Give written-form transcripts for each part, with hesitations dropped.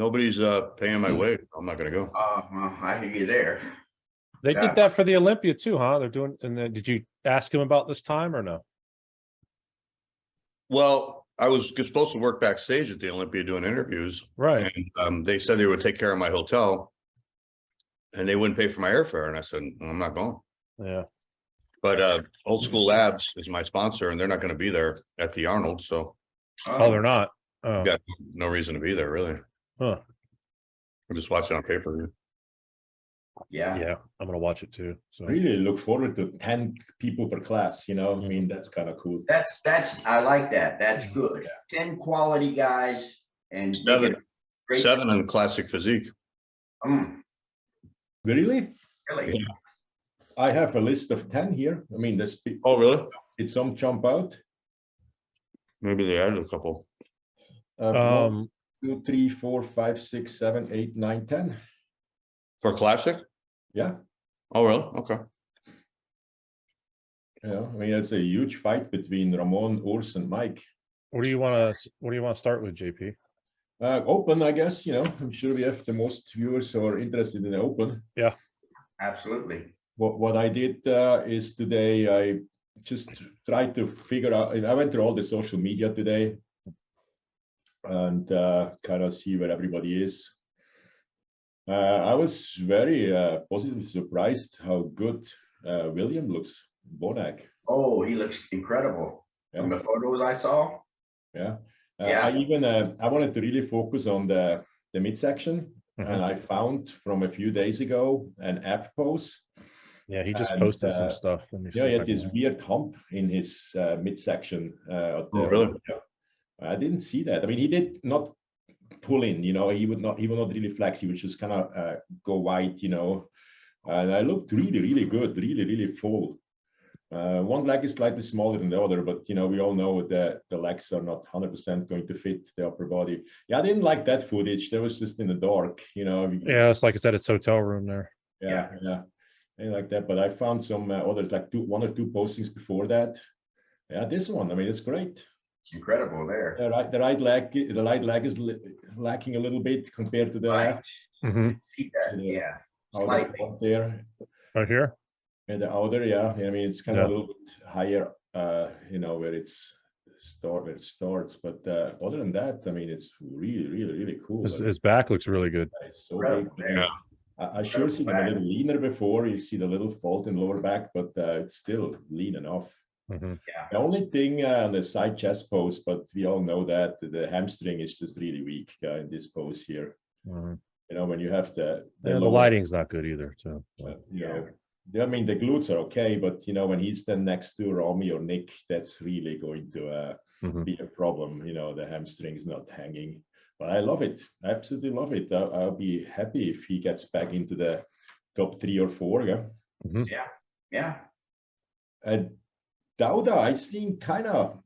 Nobody's paying my way. I'm not gonna go. Well, I hear you there. They did that for the Olympia too, huh? They're doing, and then did you ask him about this time or no? Well, I was supposed to work backstage at the Olympia doing interviews. Right. And they said they would take care of my hotel and they wouldn't pay for my airfare. And I said, I'm not going. Yeah. But Old School Labs is my sponsor and they're not going to be there at the Arnold. So Oh, they're not. Oh, got no reason to be there, really. huh. I'm just watching on paper. Yeah. Yeah, I'm gonna watch it too. So Really look forward to 10 people per class, you know. I mean, that's kind of cool. That's I like that. That's good. 10 quality guys and Seven in classic physique. Really? Really? Yeah. I have a list of 10 here. I mean, there's Oh, really? did some jump out? Maybe they added a couple. 1, 2, 3, 4, 5, 6, 7, 8, 9, 10. For classic? Yeah. Oh, really? Okay. Yeah, I mean, that's a huge fight between Ramon, Urs, and Mike. what do you want to start with, JP? Open, I guess, you know. I'm sure we have the most viewers who are interested in the open. Yeah. Absolutely. What I did is today, I just tried to figure out, I went through all the social media today and kind of see where everybody is. I was very positively surprised how good William looks, Bonac. Oh, he looks incredible. Yeah. From the photos I saw. Yeah. Yeah. I even I wanted to really focus on the midsection, and I found from a few days ago an app pose. Yeah, he just posted some stuff. Yeah, he had this weird hump in his midsection. Oh, really? I didn't see that. I mean, he did not pull in, you know, he would not really flex. He would just kind of go wide, you know. And I looked really good, really full. One leg is slightly smaller than the other, but you know, we all know that the legs are not 100% going to fit the upper body. Yeah, I didn't like that footage. That was just in the dark, you know. Yeah, it's like I said, it's hotel room there. Yeah. I like that, but I found some others, like 1 or 2 postings before that. Yeah, this one, I mean, it's great. It's incredible there. The right leg is lacking a little bit compared to the left. See that? Yeah. Outer part there. Right here. And the outer, yeah. I mean, it's kind of a little bit higher, you know, where it starts. But other than that, I mean, it's really cool. His back looks really good. It's so big. Yeah. I sure see them a little leaner before. You see the little fold in lower back, but it's still lean enough. Yeah. The only thing on the side chest pose, but we all know that the hamstring is just really weak in this pose here. You know, when you have the lighting's not good either. So you know, I mean, the glutes are okay, but you know, when he's then next to Rami or Nick, that's really going to be a problem. You know, the hamstring is not hanging. But I love it. I absolutely love it. I'll be happy if he gets back into the top 3 or 4. Yeah. Yeah. Dauda, I seen kind of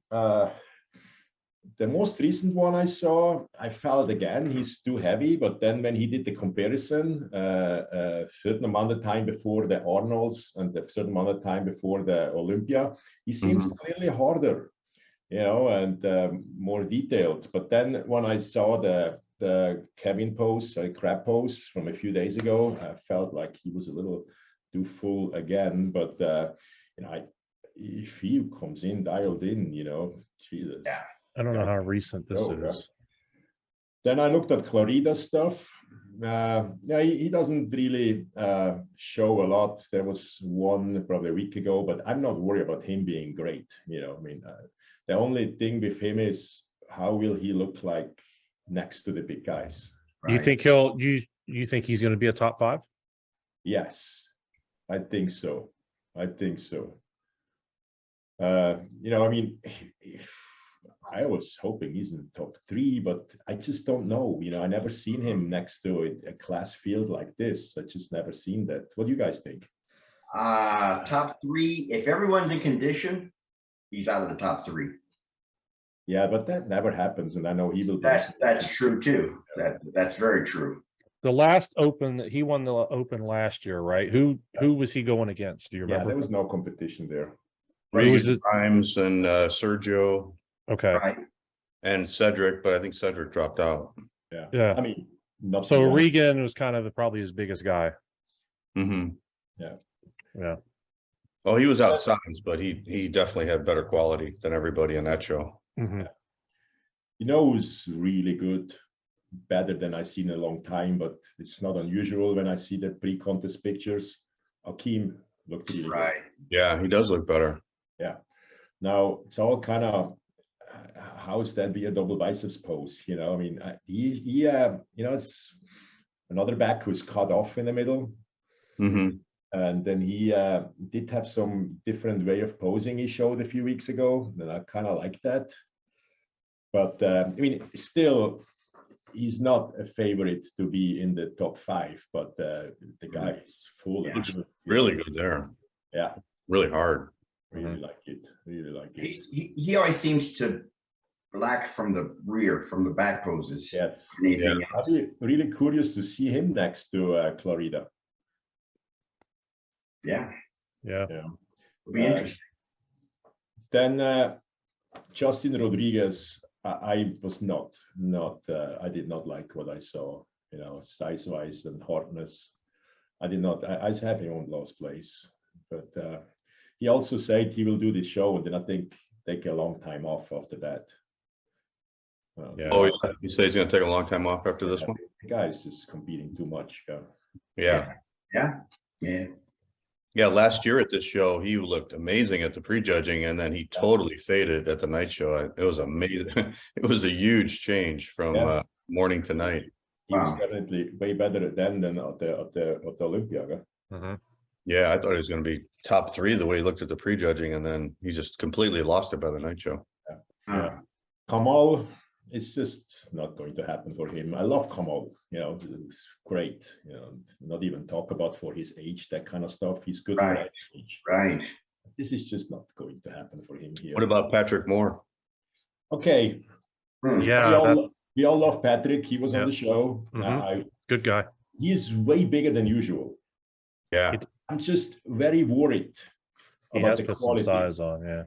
the most recent one I saw, I felt again he's too heavy, but then when he did the comparison, a certain amount of time before the Arnolds and a certain amount of time before the Olympia, he seems clearly harder, you know, and more detailed. But then when I saw the Kevin pose, crab pose from a few days ago, I felt like he was a little too full again. But you know, if he comes in dialed in, you know, Jesus. Yeah. I don't know how recent this is. Then I looked at Clarita's stuff. Yeah, he doesn't really show a lot. There was one probably a week ago, but I'm not worried about him being great. You know, I mean, the only thing with him is how will he look like next to the big guys? Right? You think he's going to be a top 5? Yes, I think so. You know, I mean, I was hoping he's in the top 3, but I just don't know. You know, I never seen him next to a class field like this. I just never seen that. What do you guys think? Top 3. If everyone's in condition, he's out of the top 3. Yeah, but that never happens, and I know he will. That's true too. That's very true. The last Open, he won the Open last year, right? Who was he going against? Do you remember? Yeah, there was no competition there. Grimes and Sergio. Okay. Right. And Cedric, but I think Cedric dropped out. Yeah. I mean, not So the one. Regan was kind of probably his biggest guy. Hmm. Yeah. Oh, he was outsized, but he definitely had better quality than everybody in that show. Mhm. You know who's really good, better than I've seen in a long time, but it's not unusual when I see the pre-contest pictures. Akeem looked really good. Right. Yeah, he does look better. Now it's all kind of how is that be a double biceps pose? You know, I mean, it's another back who's cut off in the middle, Hmm. and then he did have some different way of posing he showed a few weeks ago, and I kind of like that. But I mean, still, he's not a favorite to be in the top 5, but the guy is full. Yeah. Looks Really good there. Yeah, really hard. really like it. Really like it. He always seems to lack from the rear, from the back poses. Yes. Anything I'd else. be really curious to see him next to Clarida. Yeah, Yeah. it'll be interesting. Then Justin Rodriguez, I was not. I did not like what I saw. You know, size-wise and hardness. I did not. I have him on last place, but he also said he will do this show, and then I think take a long time off after that. Yeah. Oh, he says he's going to take a long time off after this one. The guy is just competing too much. Yeah. Yeah. Last year at this show, he looked amazing at the prejudging, and then he totally faded at the night show. It was amazing. It was a huge change from morning to night. He was definitely way better than at the Olympia. Mhm. Yeah, I thought he was going to be top 3 the way he looked at the prejudging, and then he just completely lost it by the night show. Yeah. Kamal, it's just not going to happen for him. I love Kamal, you know, it's great. You know, not even talk about for his age, that kind of stuff. He's good for that age. Right. This is just not going to happen for him here. What about Patrick Moore? Okay. Yeah. We all love Patrick. He was on Yeah. the show. Mhm. Good guy. He's way bigger than usual. Yeah. I'm just very worried He about has the put quality. some size on. Yeah.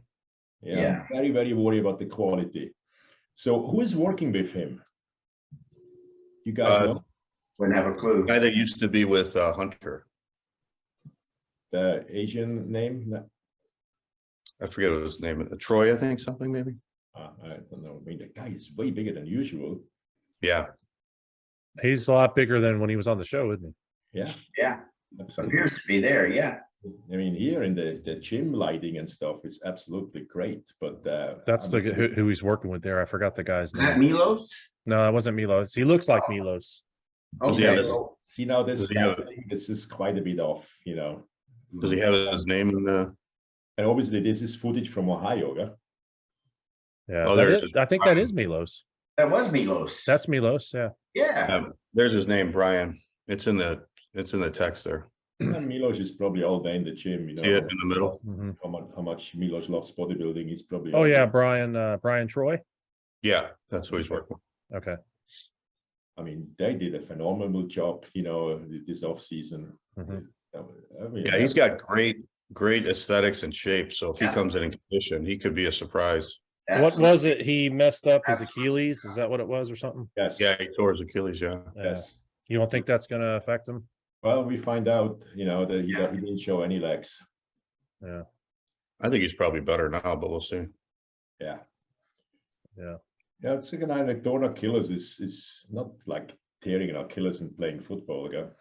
Yeah, I'm very, very worried about the quality. So who is working with him? You guys know Wouldn't have a clue. Guy that used to be with Hunter. the Asian name? I forget what his name is. Troy, I think, something maybe. I don't know. I mean, the guy is way bigger than usual. Yeah. He's a lot bigger than when he was on the show, isn't he? Yeah, Yeah, absolutely. appears to be there. Yeah. I mean, here in the gym lighting and stuff is absolutely great, but That's I'm- who he's working with there. I forgot the guy's Is that name. Milos? No, it wasn't Milos. He looks like Milos. Does he Okay. have So, see now this Does he have- lighting, this is quite a bit off, you know. Does he have his name in the? And obviously, this is footage from Ohio. Yeah? Yeah, Oh, that there it is. is. I think that is Milos. That was Milos. That's Milos. Yeah. yeah. There's his name, Brian. It's in the text there. And Milos is probably all day in the gym, you know. See it in the middle. Mhm. How much Milos loves bodybuilding. He's probably. Oh all yeah, day. Brian Troy. Yeah, that's who he's working with. Okay. I mean, they did a phenomenal job, you know, this off season. Mhm. I mean, Yeah, he's got great aesthetics and shape. So if he Yeah. comes in condition, he could be a surprise. What was it? He messed up his Achilles. Is that what it was, or something? Yes. Yeah, he tore his Achilles. Yeah. Yeah. Yes. You don't think that's going to affect him? Well, we find out, you know, that he Yeah. didn't show any legs. Yeah. I think he's probably better now, but we'll see. Yeah. Yeah. Yeah, it's like an torn Achilles is not like tearing an Achilles and playing football again.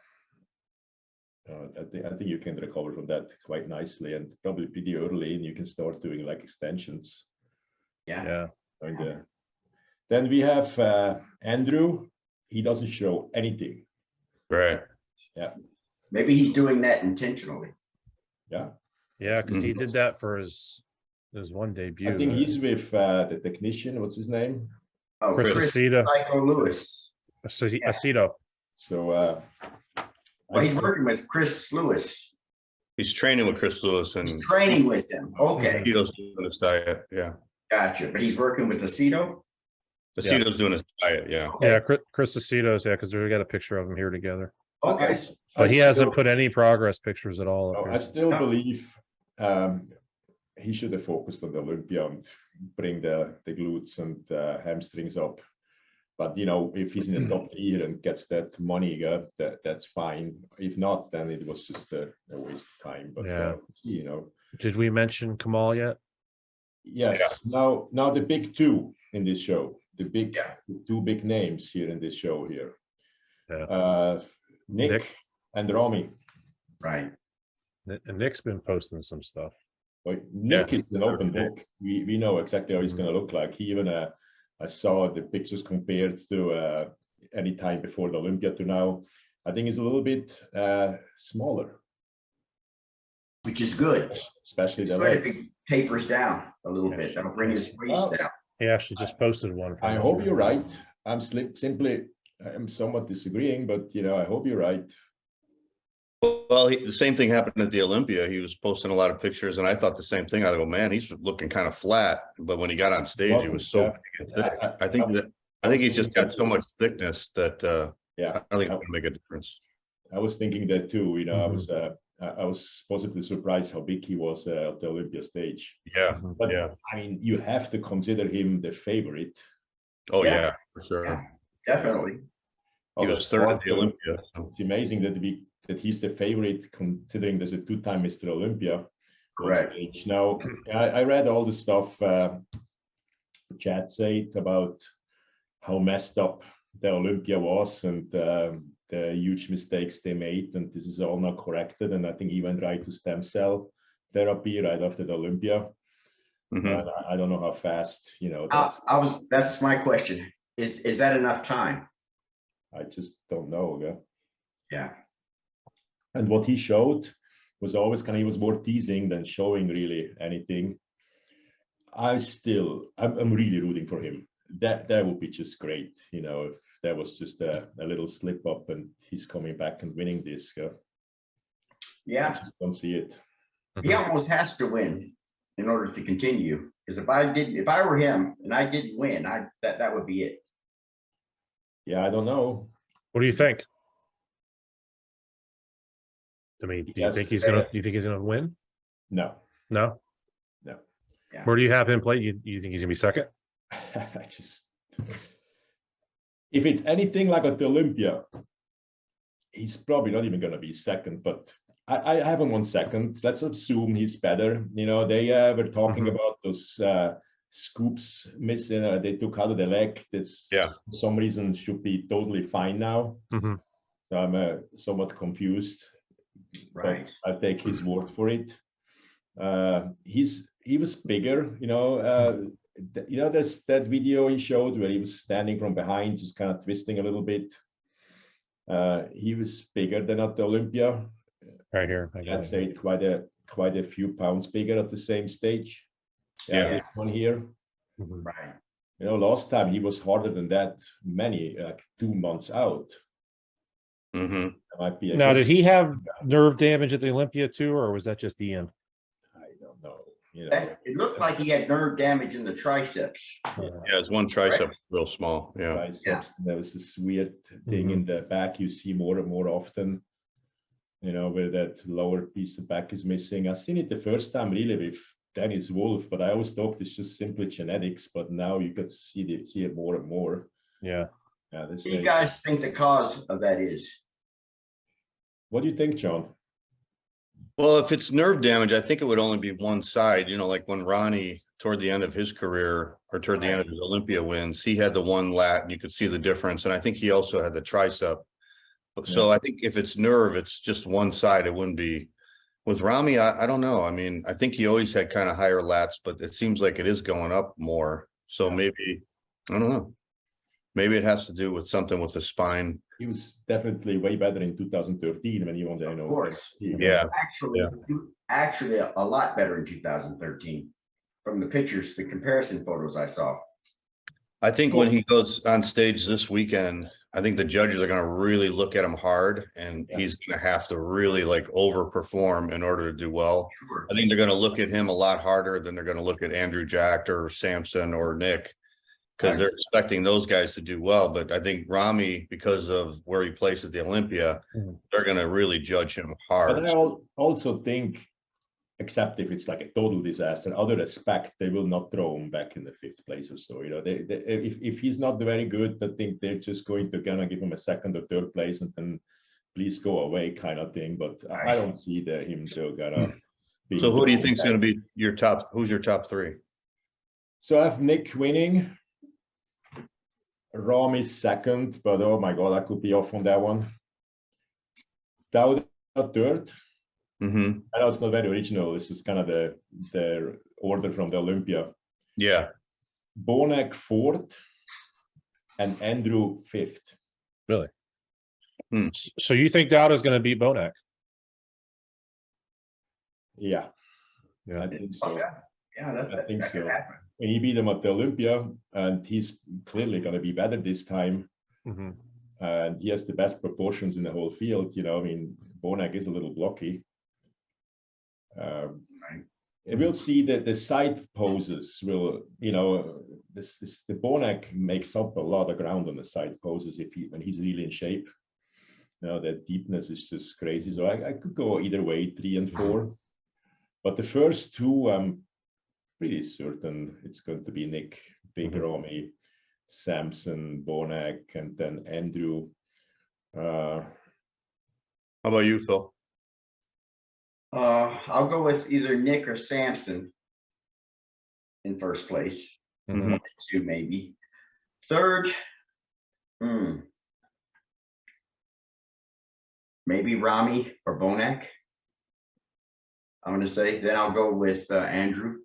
I think you can recover from that quite nicely, and probably pretty early, and you can start doing like extensions. Yeah. Yeah. And, then we have Andrew. He doesn't show anything. Right. Maybe he's doing that intentionally. Yeah, Yeah, because he did that for his one debut. I think he's with the technician. What's his name? Oh, Chris Chris Aceto. Psycho Lewis. Aceto. So Well, he's working with Chris Lewis. He's training with Chris Lewis and He's training with him. Okay, Aceto's doing his diet. Yeah. gotcha. But he's working with Aceto. Aceto's doing his diet. Yeah. Yeah, Chris Aceto's. Yeah, because we got a picture of him here together. Okay. But he hasn't put any progress pictures at all. up I here. still believe he should have focused on the Olympia and bring the glutes and hamstrings up. But you know, if he's in the top 3 here and gets that money, that's fine. If not, then it was just a waste of time. But Yeah. you know, Did we mention Kamal yet? yes. Now the big 2 in this show, the 2 big names here in this show here. Yeah. Nick and Rami. Right. And Nick's been posting some stuff. Well, Nick is an open book. We know exactly how he's going to look like. He even I saw the pictures compared to any time before the Olympia to now. I think he's a little bit smaller, Which is good. especially the Good if leg. he tapers down a little bit. That'll bring his waist down. He actually just posted one. I hope you're right. I'm somewhat disagreeing, but you know, I hope you're right. Well, the same thing happened at the Olympia. He was posting a lot of pictures, and I thought the same thing. I go, man, he's looking kind of flat. But when he got on stage, he was so big and thick. I think he's just got so much thickness that I don't think it's going to make a difference. I was thinking that too. You know, I was positively surprised how big he was at the Olympia stage. Yeah, But I mean, you have to consider him the favorite. Oh Yeah. yeah, for sure. Yeah, definitely. He was third at the Olympia. It's amazing that he's the favorite, considering there's a 2-time Mr. Olympia. Correct. Now, I read all the stuff Chad said about how messed up the Olympia was and the huge mistakes they made, and this is all now corrected. And I think he went right to stem cell therapy right after the Olympia. Mhm. I don't know how fast, you know. That's my question. Is that enough time? I just don't know. Yeah. And what he showed was always he was more teasing than showing really anything. I'm really rooting for him. That would be just great, you know, if there was just a little slip up and he's coming back and winning this. Yeah. I just don't see it. He almost has to win in order to continue. Because if I were him and I didn't win, that would be it. Yeah, I don't know. What do you think? I mean, do you think he's gonna win? No. No. Yeah. Where do you have him play? You think he's gonna be second? I just, if it's anything like at the Olympia, he's probably not even going to be second, but I have him on second. Let's assume he's better. You know, they were talking about those scoops missing. They took out of the leg. That's for some reason should be totally fine now. So I'm somewhat confused. Right. But I take his word for it. He was bigger, you know. There's that video he showed where he was standing from behind, just kind of twisting a little bit. He was bigger than at the Olympia. Right here. I'd say quite a few pounds bigger at the same stage. Yeah. This one here. Right. You know, last time he was harder than that, like 2 months out. Mm-hmm. That might be Now, did he have nerve damage at the Olympia too, or was that just Ian? I don't know. You know, It looked like he had nerve damage in the triceps. Yeah, it's one tricep real small. Yeah. triceps. There was this weird thing in the back you see more and more often. You know, where that lower piece of back is missing. I've seen it the first time really with Dennis Wolf, but I always thought it's just simply genetics. But now you could see it more and more. Yeah. What do you guys think the cause of that is? What do you think, John? Well, if it's nerve damage, I think it would only be one side. You know, like when Ronnie, toward the end of his career or toward the end of his Olympia wins, he had the one lat and you could see the difference. And I think he also had the tricep. So I think if it's nerve, it's just one side. It wouldn't be with Rami. I don't know. I mean, I think he always had kind of higher lats, but it seems like it is going up more. So maybe, I don't know. Maybe it has to do with something with the spine. He was definitely way better in 2013 when he won the Of course. Yeah. Actually a lot better in 2013 from the pictures, the comparison photos I saw. I think when he goes on stage this weekend, I think the judges are going to really look at him hard, and he's going to have to really like overperform in order to do well. Sure. I think they're going to look at him a lot harder than they're going to look at Andrew Jack or Samson or Nick, because they're expecting those guys to do well. But I think Rami, because of where he placed at the Olympia, they're going to really judge him hard. But I also think except if it's like a total disaster. Out of respect, they will not throw him back in the 5th place or so. You know, if he's not very good, I think they're just going to kind of give him a 2nd or 3rd place and then please go away kind of thing. But I don't see him still gonna. So who do you think is going to be your top? Who's your top 3? So I have Nick winning. Rami 2nd, but oh my God, I could be off on that one. Dowd 3rd. Mm-hmm. I know it's not very original. This is kind of the order from the Olympia. Yeah. Bonac 4th and Andrew 5th. Really? So you think Dowd is going to beat Bonac? Yeah. Yeah. I think so. Yeah, I think that could so. happen. When he beat him at the Olympia, and he's clearly going to be better this time. Mm-hmm. And he has the best proportions in the whole field. You know, I mean, Bonac is a little blocky. We'll see that the side poses will, you know, the Bonac makes up a lot of ground on the side poses when he's really in shape. You know, that deepness is just crazy. So I could go either way, 3 and 4. But the first 2, I'm pretty certain it's going to be Nick, Big Ramy, Samson, Bonac, and then Andrew. How about you, Phil? I'll go with either Nick or Samson in 1st place. Mm-hmm. 2 maybe. 3rd, maybe Rami or Bonac. I'm going to say. Then I'll go with Andrew.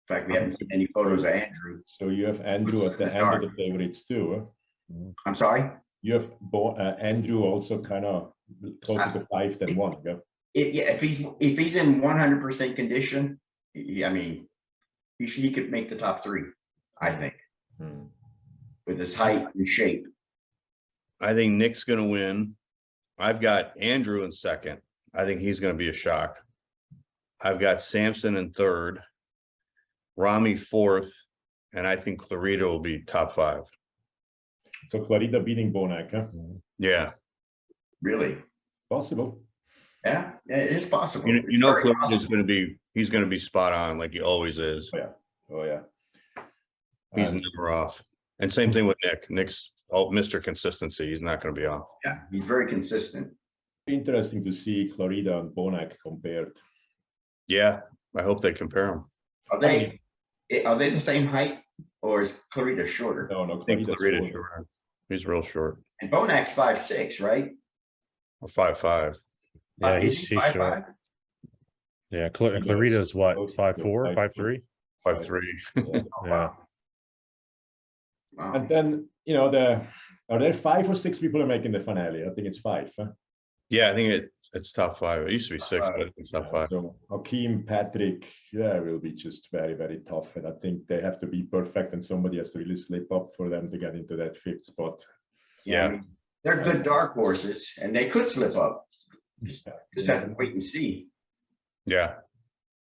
In fact, we haven't seen any photos of Andrew. So you have Andrew at the end of the favorites too. Huh? I'm sorry? You have Andrew also kind of closer to 5 than 1. Yeah. If he's in 100% condition, I mean, he could make the top 3, I think, with his height and shape. I think Nick's going to win. I've got Andrew in 2nd. I think he's going to be a shock. I've got Samson in 3rd, Rami 4th, and I think Clarita will be top 5. So Clarita beating Bonac, huh? Yeah. Really? Possible. Yeah, it is possible. You know, Clarita's going to be, he's going to be spot on like he always is. Oh yeah. He's never off. And same thing with Nick. Nick's Mr. Consistency. He's not going to be off. Yeah, he's very consistent. Interesting to see Clarita and Bonac compared. Yeah, I hope they compare them. Are they the same height, or is Clarita shorter? No, I think Clarita's Clarita's shorter. shorter. He's real short. And Bonac's 5'6", right? Or 5'5". Yeah, Is he's he short. 5'5"? Yeah, Clarita's what, 5'4", 5'3"? 5'3". Yeah. Wow. And then, you know, are there 5 or 6 people are making the finale? I think it's 5. Huh? Yeah, I think it's top 5. It used to be 6, but I think it's top 5. So Hakeem, Patrick, will be just very, very tough. And I think they have to be perfect, and somebody has to really slip up for them to get into that 5th spot. Yeah, I mean, they're good dark horses, and they could slip up. Just have to wait and see. Yeah.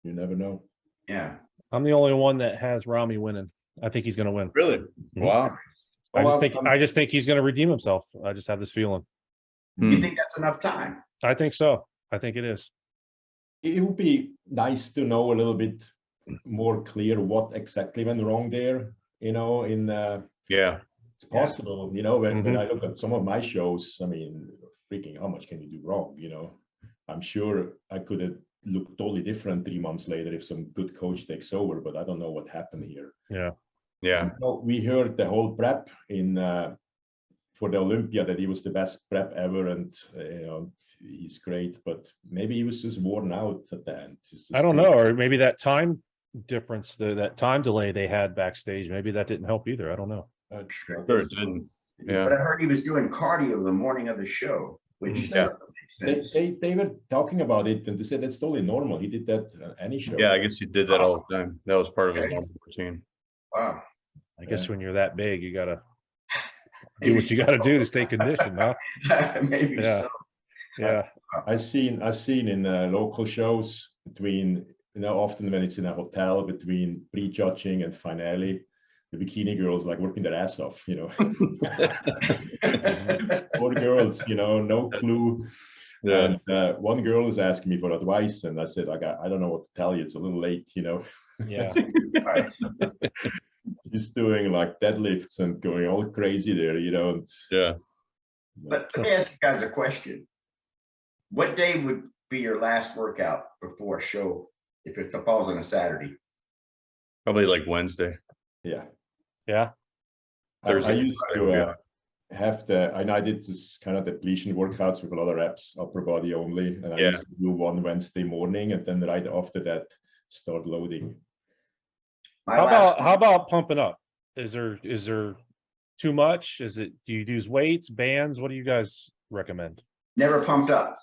You never know. Yeah. I'm the only one that has Rami winning. I think he's going to win. Really? Wow. I just think he's going to redeem himself. I just have this feeling. You think that's enough time? I think so. I think it is. It would be nice to know a little bit more clear what exactly went wrong there, you know, it's possible, you know, when I look at some of my shows, I mean, freaking how much can you do wrong, you know? I'm sure I could have looked totally different 3 months later if some good coach takes over, but I don't know what happened here. Yeah. Yeah. You know, we heard the whole prep for the Olympia that he was the best prep ever, and you know, he's great, but maybe he was just worn out at the end. I don't know, or maybe that time difference, that time delay they had backstage, maybe that didn't help either. I don't know. Sure it didn't. Yeah. But I heard he was doing cardio the morning of the show, which makes sense. They were talking about it, and they said that's totally normal. He did that any show. Yeah, I guess he did that all the time. That was part of his normal routine. Wow. I guess when you're that big, you got to do what you got to do to stay conditioned, huh? Maybe so. Yeah. I've seen in local shows between, you know, often when it's in a hotel between pre-judging and finale, the bikini girls like working their ass off, you know. Poor girls, you know, no clue Yeah. And one girl is asking me for advice, and I said, I don't know what to tell you. It's a little late, you know. Yeah. He's doing like deadlifts and going all crazy there, you know. And, Yeah. But let me ask you guys a question. What day would be your last workout before a show if it falls on a Saturday? Probably like Wednesday. yeah. Yeah. I Thursday, used Friday would be to all have I did this kind of depletion workouts with a lot of reps, upper body only. And I Yeah. used to do one Wednesday morning, and then right after that, start loading. My How last about pumping up? Is there too much? Do you use weights, bands? What do you guys recommend? never pumped up.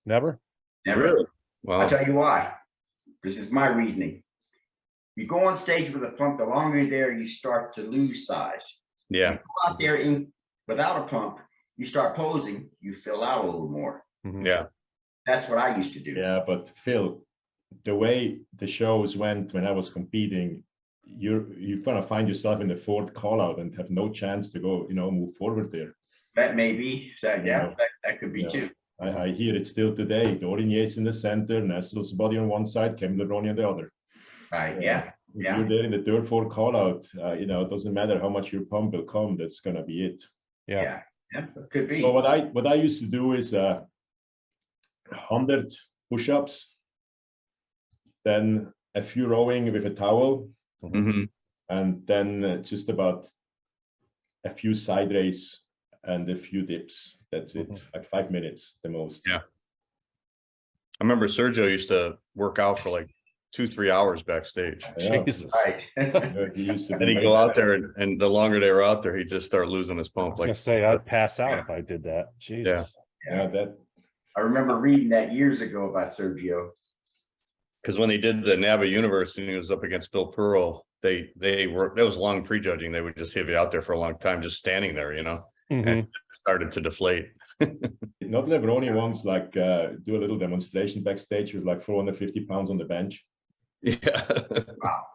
Never? Never. Really? I'll Wow. tell you why. This is my reasoning. You go on stage with a pump, the longer you're there, you start to lose size. Yeah. You go out there without a pump, you start posing, you fill out a little more. Mhm. Yeah. That's what I used to do. Yeah, but Phil, the way the shows went when I was competing, you're gonna find yourself in the fourth call out and have no chance to go, you know, move forward there. That may be, yeah, Yeah. that could be Yeah. too. I hear it still today. Dorian Yates in the center, Nestle's body on one side, Kevin Lebroni on the other. Right, yeah. If Yeah. you're there in the third, fourth call out, you know, it doesn't matter how much your pump will come. That's gonna be it. Yeah. Yeah, could be. So what I used to do is 100 push-ups, then a few rowing with a towel, Mhm. and then just about a few side race and a few dips. That's it. Like 5 minutes the most. Yeah. I remember Sergio used to work out for like 2-3 hours backstage. Yeah. Jesus. Right. He used to And be he'd way go out better. there and the longer they were out there, he'd just start losing his I pump. was Like, gonna say I'd pass out Yeah. if I did that. Jesus. Yeah, that I remember reading that years ago about Sergio. because when they did the Nava Universe and he was up against Bill Pearl, that was long prejudging. They would just have you out there for a long time, just standing there, you know, Mhm. and it started to deflate. not Lebroni once like do a little demonstration backstage with like 450 pounds on the bench. Yeah. Wow.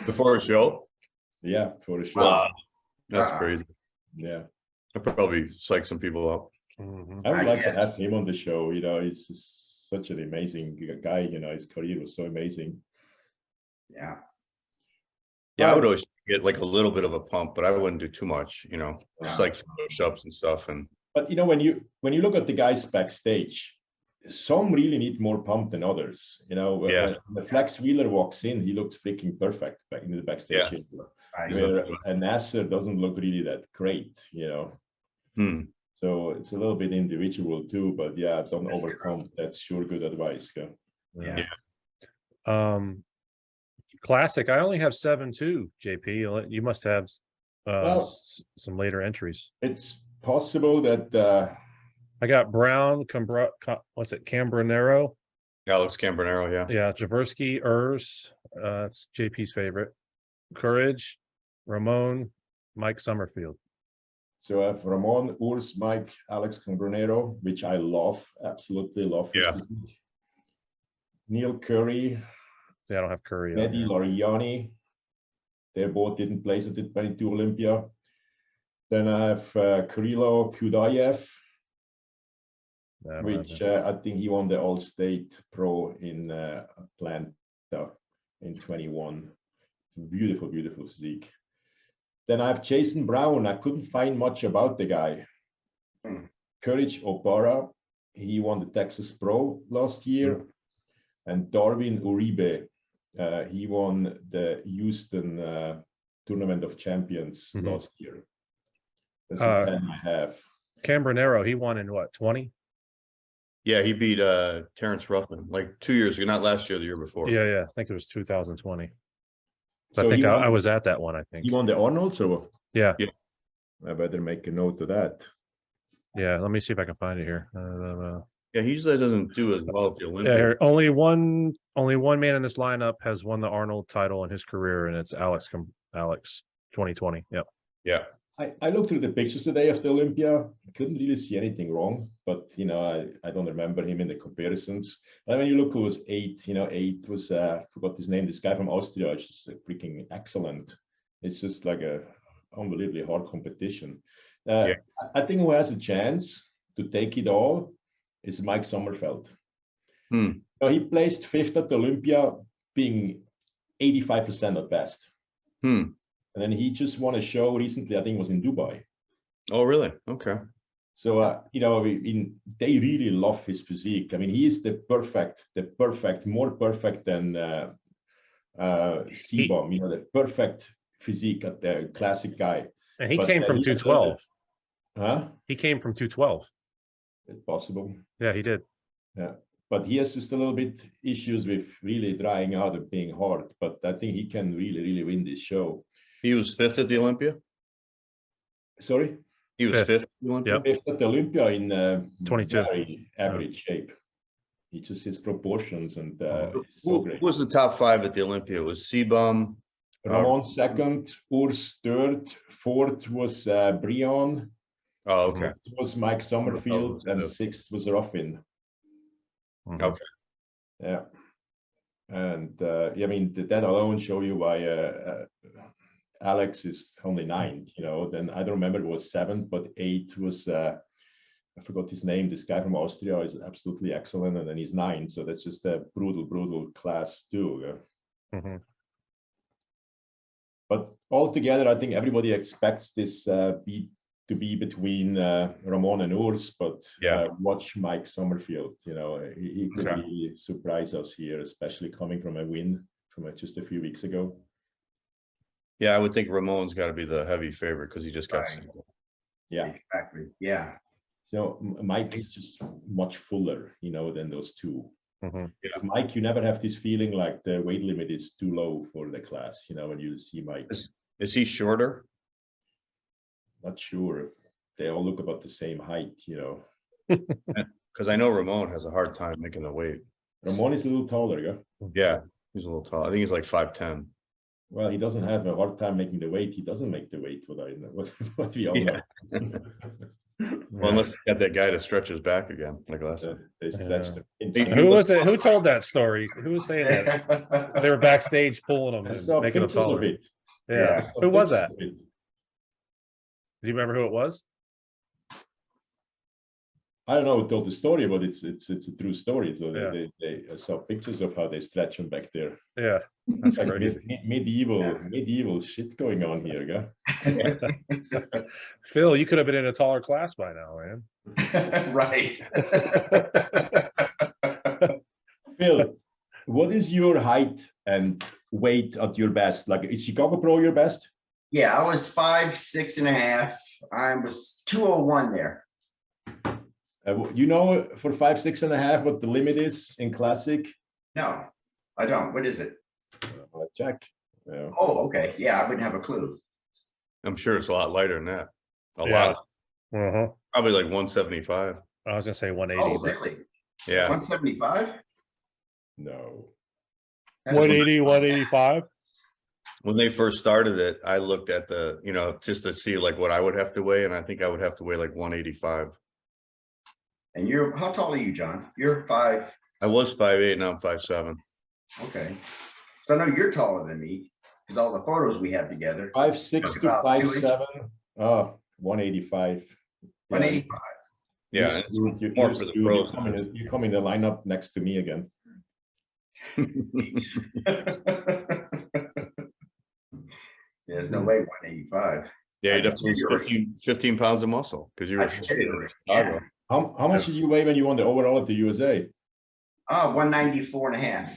Before a show. Yeah, for sure. Wow. That's Wow. crazy. Yeah. I'll probably psych some people up. Mhm. I would I like to have guess. him on the show. You know, he's just such an amazing guy. You know, his career was so amazing. Yeah. Yeah, I would always get like a little bit of a pump, but I wouldn't do too much, you know, just Yeah. like some push-ups and stuff. And But you know, when you look at the guys backstage, some really need more pump than others. You know, Yeah. when the Flex Wheeler walks in, he looks freaking perfect back in the backstage. Yeah. area. Right. Where a Nasser doesn't look really that great. You know. hmm. So it's a little bit individual too, but yeah, don't That's true. overpump. That's sure good advice. Yeah. Classic. I only have 7.2, JP. You must have Well- some later entries. It's possible that I got Brown, what's it, Cambronero? Alex Cambronero, yeah. Yeah, Jaworski, Urs. It's JP's favorite. Courage, Ramon, Mike Summerfield. so I have Ramon, Urs, Mike, Alex Cambronero, which I love, absolutely love. his Yeah. physique. Neil Curry, See, I don't have Curry. on Mehdi here. Lariani. They both didn't place at the 22 Olympia. Then I have Kirilo Kudayev, I don't have which him. I think he won the All-State Pro in Atlanta in 21. Beautiful, beautiful physique. Then I have Jason Brown. I couldn't find much about the guy. Hmm. Courage Opara, he won the Texas Pro last year. And Darwin Uribe, he won the Houston Tournament of Champions Mhm. last year. That's the 10 I have. Cambronero, he won in what, 20? Yeah, he beat Terrence Ruffin like 2 years ago, not last year, the year before. Yeah. I think it was 2020. So I think he I won, was at that one, I think. he won the Arnold, so Yeah. I better make a note of that. Yeah, let me see if I can find it here. Yeah, he usually doesn't do as well at the Yeah, Olympia. here, only one man in this lineup has won the Arnold title in his career, and it's Alex 2020. Yep. Yeah. I looked through the pictures today of the Olympia. I couldn't really see anything wrong, but you know, I don't remember him in the comparisons. And when you look who was 8, you know, 8 was forgot his name, this guy from Austria. It's just freaking excellent. It's just like a unbelievably hard competition. Yeah. I think who has a chance to take it all is Mike Sommerfeld. Hmm. So he placed 5th at Olympia, being 85% at best. Hmm. And then he just won a show recently, I think it was in Dubai. Oh, really? Okay. So, you know, they really love his physique. I mean, he is the perfect, more perfect than C-Bomb, you know, the perfect physique at the classic guy. And he But, came from he has 212. Huh? He came from 212. It's possible. Yeah, he did. Yeah. But he has just a little bit issues with really drying out and being hard. But I think he can really, really win this show. He was 5th at the Olympia? Sorry? He was 5th at the Olympia? Yep. 5th at the Olympia in 22. very average shape. He just his proportions and it's so Who great. was the top 5 at the Olympia? It was C-Bum. Ramon 2nd, Urs 3rd, 4th was Brion, Oh, okay. 5th was Mike Sommerfield, and 6th was Ruffin. Mhm. Okay. Yeah. And I mean, that alone show you why Alex is only 9th, you know. Then I don't remember it was 7th, but 8th was I forgot his name. This guy from Austria is absolutely excellent, and then he's 9th. So that's just a brutal class too. Yeah? Mhm. But altogether, I think everybody expects this to be between Ramon and Urs, but Yeah. watch Mike Sommerfield. You know, he could Okay. really surprise us here, especially coming from a win from just a few weeks ago. Yeah, I would think Ramon's got to be the heavy favorite because he just got Right. single. Yeah. Exactly. Yeah. So Mike is just much fuller, you know, than those two. Mhm. With Mike, you never have this feeling like the weight limit is too low for the class, you know, when you see Mike. Is he shorter? Not sure. They all look about the same height, you know. Because I know Ramon has a hard time making the weight. Ramon is a little taller, yeah. Yeah, he's a little tall. I think he's like 5'10". Well, he doesn't have a hard time making the weight. He doesn't make the weight, what I know, what we all know. Well, unless he's got that guy to stretch his back again, like last time. They stretched him. Who was it? Who told that story? Who was saying that? They were backstage pulling him I and saw making him pictures of taller. it. Yeah. Yeah. I saw Who was pictures that? of it. Do you remember who it was? I don't know who told the story, but it's a true story. So Yeah. they saw pictures of how they stretch him back there. Yeah, that's Like crazy. medieval shit going on here, yeah. Phil, you could have been in a taller class by now, man. Right. Phil, what is your height and weight at your best? Like, is Chicago Pro your best? Yeah, I was 5'6.5". I was 201 there. You know, for 5'6.5", what the limit is in classic? No, I don't. What is it? Check. Yeah. Oh, okay. Yeah, I wouldn't have a clue. I'm sure it's a lot lighter than that. A Yeah. lot. Uh-huh. Probably like 175. I was gonna say 180. Oh, but really? Yeah. 175? No. That's 185. When they first started it, I looked at the, you know, just to see like what I would have to weigh, and I think I would have to weigh like 185. And you're, how tall are you, John? You're 5. I was 5'8", now I'm 5'7". Okay. So I know you're taller than me because all the photos we have together. 5'6" to About 5'7". 185. 185. Yeah, You more for the pros. come in the lineup next to me again. There's no way 185. Yeah, you'd I have to lose 15 pounds of muscle because you were I short get it. in Chicago. How much did you weigh when you won the overall at the USA? Oh, 194.5.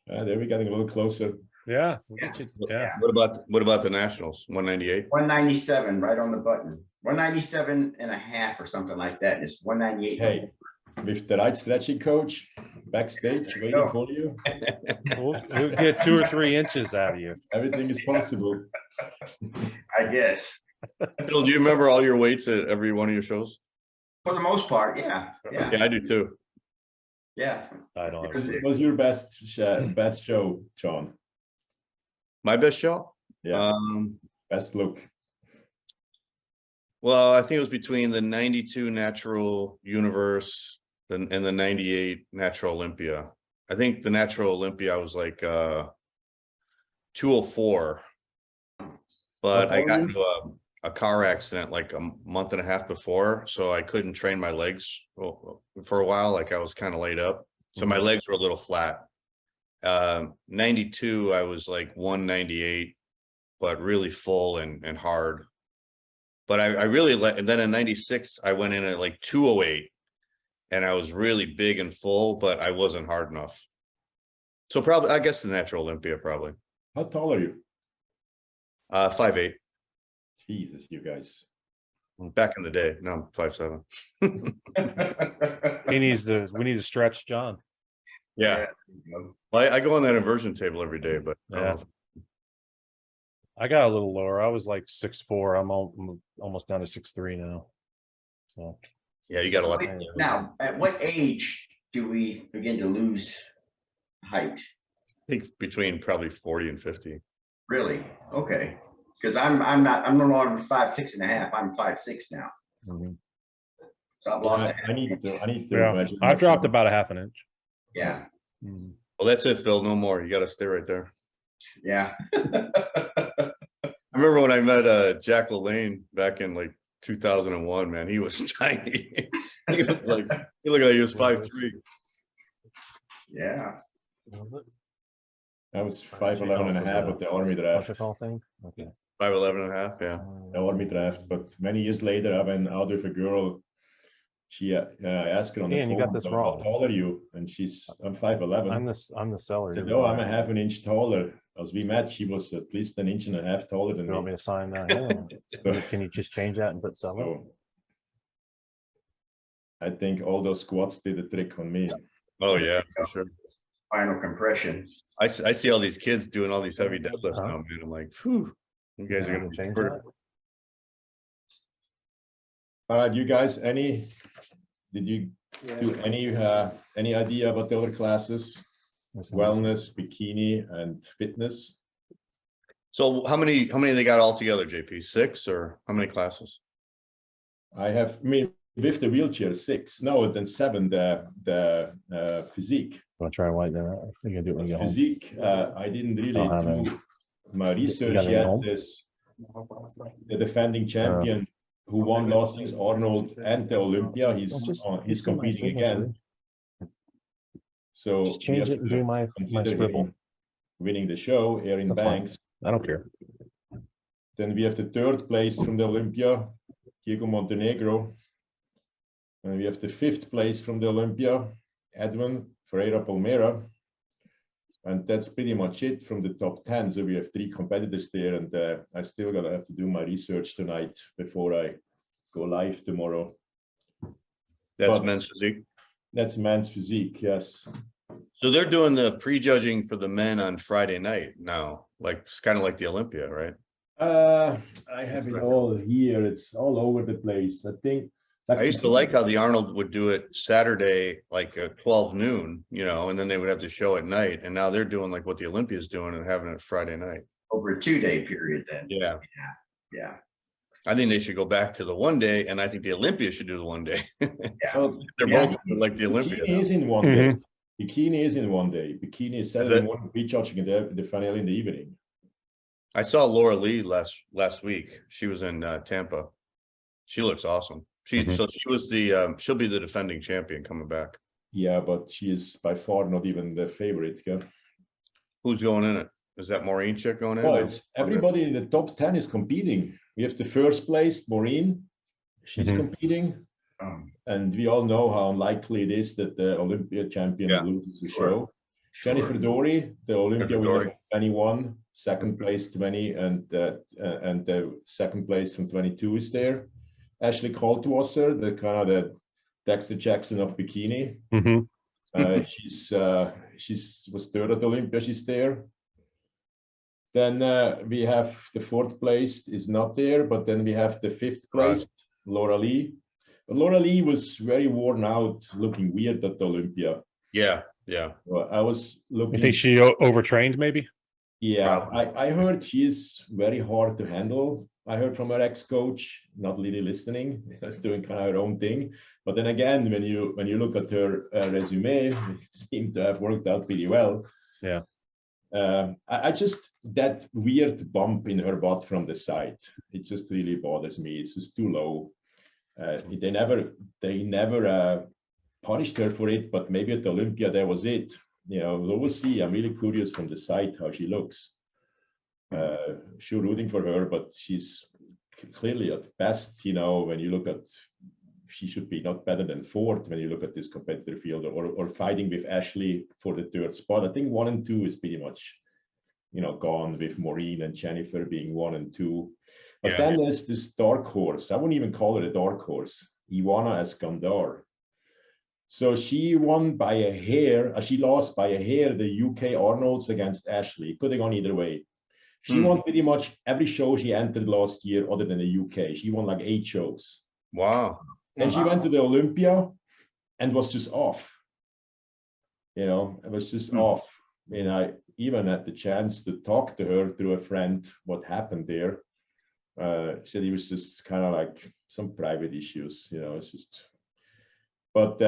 There we're getting a little closer. Yeah. Yeah. Yeah. What about the Nationals? 198? 197, right on the button. 197.5 or something like that. It's 198. Hey, with the right stretching coach backstage waiting go. for you, We'll get 2 or 3 inches out of you. everything is possible. I guess. Phil, do you remember all your weights at every one of your shows? For the most part, yeah. Yeah. Yeah, I do too. Yeah. I don't What know. was your best show, John? My best show? Yeah, best look. Well, I think it was between the 92 Natural Universe and the 98 Natural Olympia. I think the Natural Olympia was like 204. But I got into a car accident like a month and a half before, so I couldn't train my legs for a while. Like I was kind of laid up, so my legs were a little flat. 92, I was like 198, but really full and hard. But I really let, and then in 96, I went in at like 208, and I was really big and full, but I wasn't hard enough. So probably, I guess the natural Olympia probably. How tall are you? 5'8". Jesus, you guys. Back in the day. Now I'm 5'7". We need to stretch John. Yeah. Well, I go on that inversion table every day, but I don't Yeah. know. I got a little lower. I was like 6'4". I'm almost down to 6'3" now. So Yeah, you got a lot. Now, at what age do we begin to lose height? I think between probably 40 and 50. Really? Okay. Because I'm no longer 5'6.5". I'm 5'6" now. So I've lost. I need to yeah, measure I dropped myself. about a half an inch. Yeah. Well, that's it, Phil. No more. You got to stay right there. Yeah. I remember when I met Jack LaLanne back in like 2001, man, he was tiny. He was like, he looked like he was 5'3". Yeah. I was 5'11 and a half at the army draft. Thing? Okay. 5'11 and a half, yeah. The army draft, but many years later, I went out with a girl. She asked her on the Ian, phone, you got this "How wrong. tall are you?" And I'm 5'11. I'm the seller. I said, "Oh, I'm a half an inch taller." As we met, she was at least an inch and a half taller than You want me me. to sign that? Yeah. Can you just change that and put seller? So I think all those squats did a trick on me. Oh, yeah, for sure. Spinal compression. I see all these kids doing all these heavy deadlifts now, man. I'm like, phew, you guys are Yeah, going to change change that. All right, you guys, did you do any idea about the other classes? Wellness, bikini, and fitness. So how many they got all together, JP? 6 or how many classes? I mean, with the wheelchair, 6. No, then 7. The physique. Want to try and whiten that out? You can do it when you get home. Physique. I didn't really have do my research got any yet. home? There's the defending champion who won last year's Arnold and the Olympia. He's competing again. So Just change it and do my scribble. Winning the show, Erin That's fine. Banks. I don't care. Then we have the 3rd place from the Olympia, Diego Montenegro. And we have the 5th place from the Olympia, Edwin Ferreira Palmeira. And that's pretty much it from the top 10. So we have 3 competitors there, and I still gotta have to do my research tonight before I go live tomorrow. That's But men's physique. that's men's physique, yes. So they're doing the prejudging for the men on Friday night now, like it's kind of like the Olympia, right? I have it all here. It's all over the place. I think. I used to like how the Arnold would do it Saturday, like at 12 noon, you know, and then they would have the show at night. And now they're doing like what the Olympia is doing and having it Friday night. Over a 2-day period then. Yeah. Yeah. I think they should go back to the 1 day, and I think the Olympia should do the 1 day. Well, They're both like the Olympia. Bikini is in 1 day. Bikini is in 1 day. Bikini is Saturday morning, prejudging the finale in the evening. I saw Laura Lee last week. She was in Tampa. She looks awesome. So she was she'll be the defending champion coming back. Yeah, but she is by far not even the favorite. Yeah? Who's going in it? Is that Maureen chick going in? Well, it's everybody in the top 10 is competing. We have the 1st place, Maureen. She's competing. And we all know how unlikely it is that the Olympia champion loses the show. Jennifer Dory, the Olympia winner, 21, 2nd place 20, and the 2nd place from 22 is there. Ashley Kaltwasser, the kind of the Dexter Jackson of bikini. She was 3rd at Olympia. She's there. Then we have the 4th place is not there, but then we have the 5th place, Laura Lee. But Laura Lee was very worn out, looking weird at the Olympia. Yeah. Well, I was looking. You think she overtrained maybe? Yeah, I heard she is very hard to handle. I heard from her ex-coach, not really listening, doing kind of her own thing. But then again, when you look at her resume, it seemed to have worked out pretty well. Yeah. I just, that weird bump in her butt from the side, it just really bothers me. It's just too low. They never punished her for it, but maybe at Olympia that was it. You know, we'll see. I'm really curious from the side how she looks. Sure, rooting for her, but she's clearly at best. You know, when you look at, she should be not better than fourth when you look at this competitor field, or fighting with Ashley for the third spot. I think 1 and 2 is pretty much, you know, gone, with Maureen and Jennifer being 1 and 2. But then there's this dark horse. I wouldn't even call it a dark horse. Ivana Eskandar. So she won by a hair. She lost by a hair the UK Arnolds against Ashley. Could have gone either way. She won pretty much every show she entered last year other than the UK. She won like 8 shows. Wow. And she went to the Olympia and was just off. You know, it was just off. And I even had the chance to talk to her through a friend what happened there. Said he was just kind of like some private issues, you know, it's just, but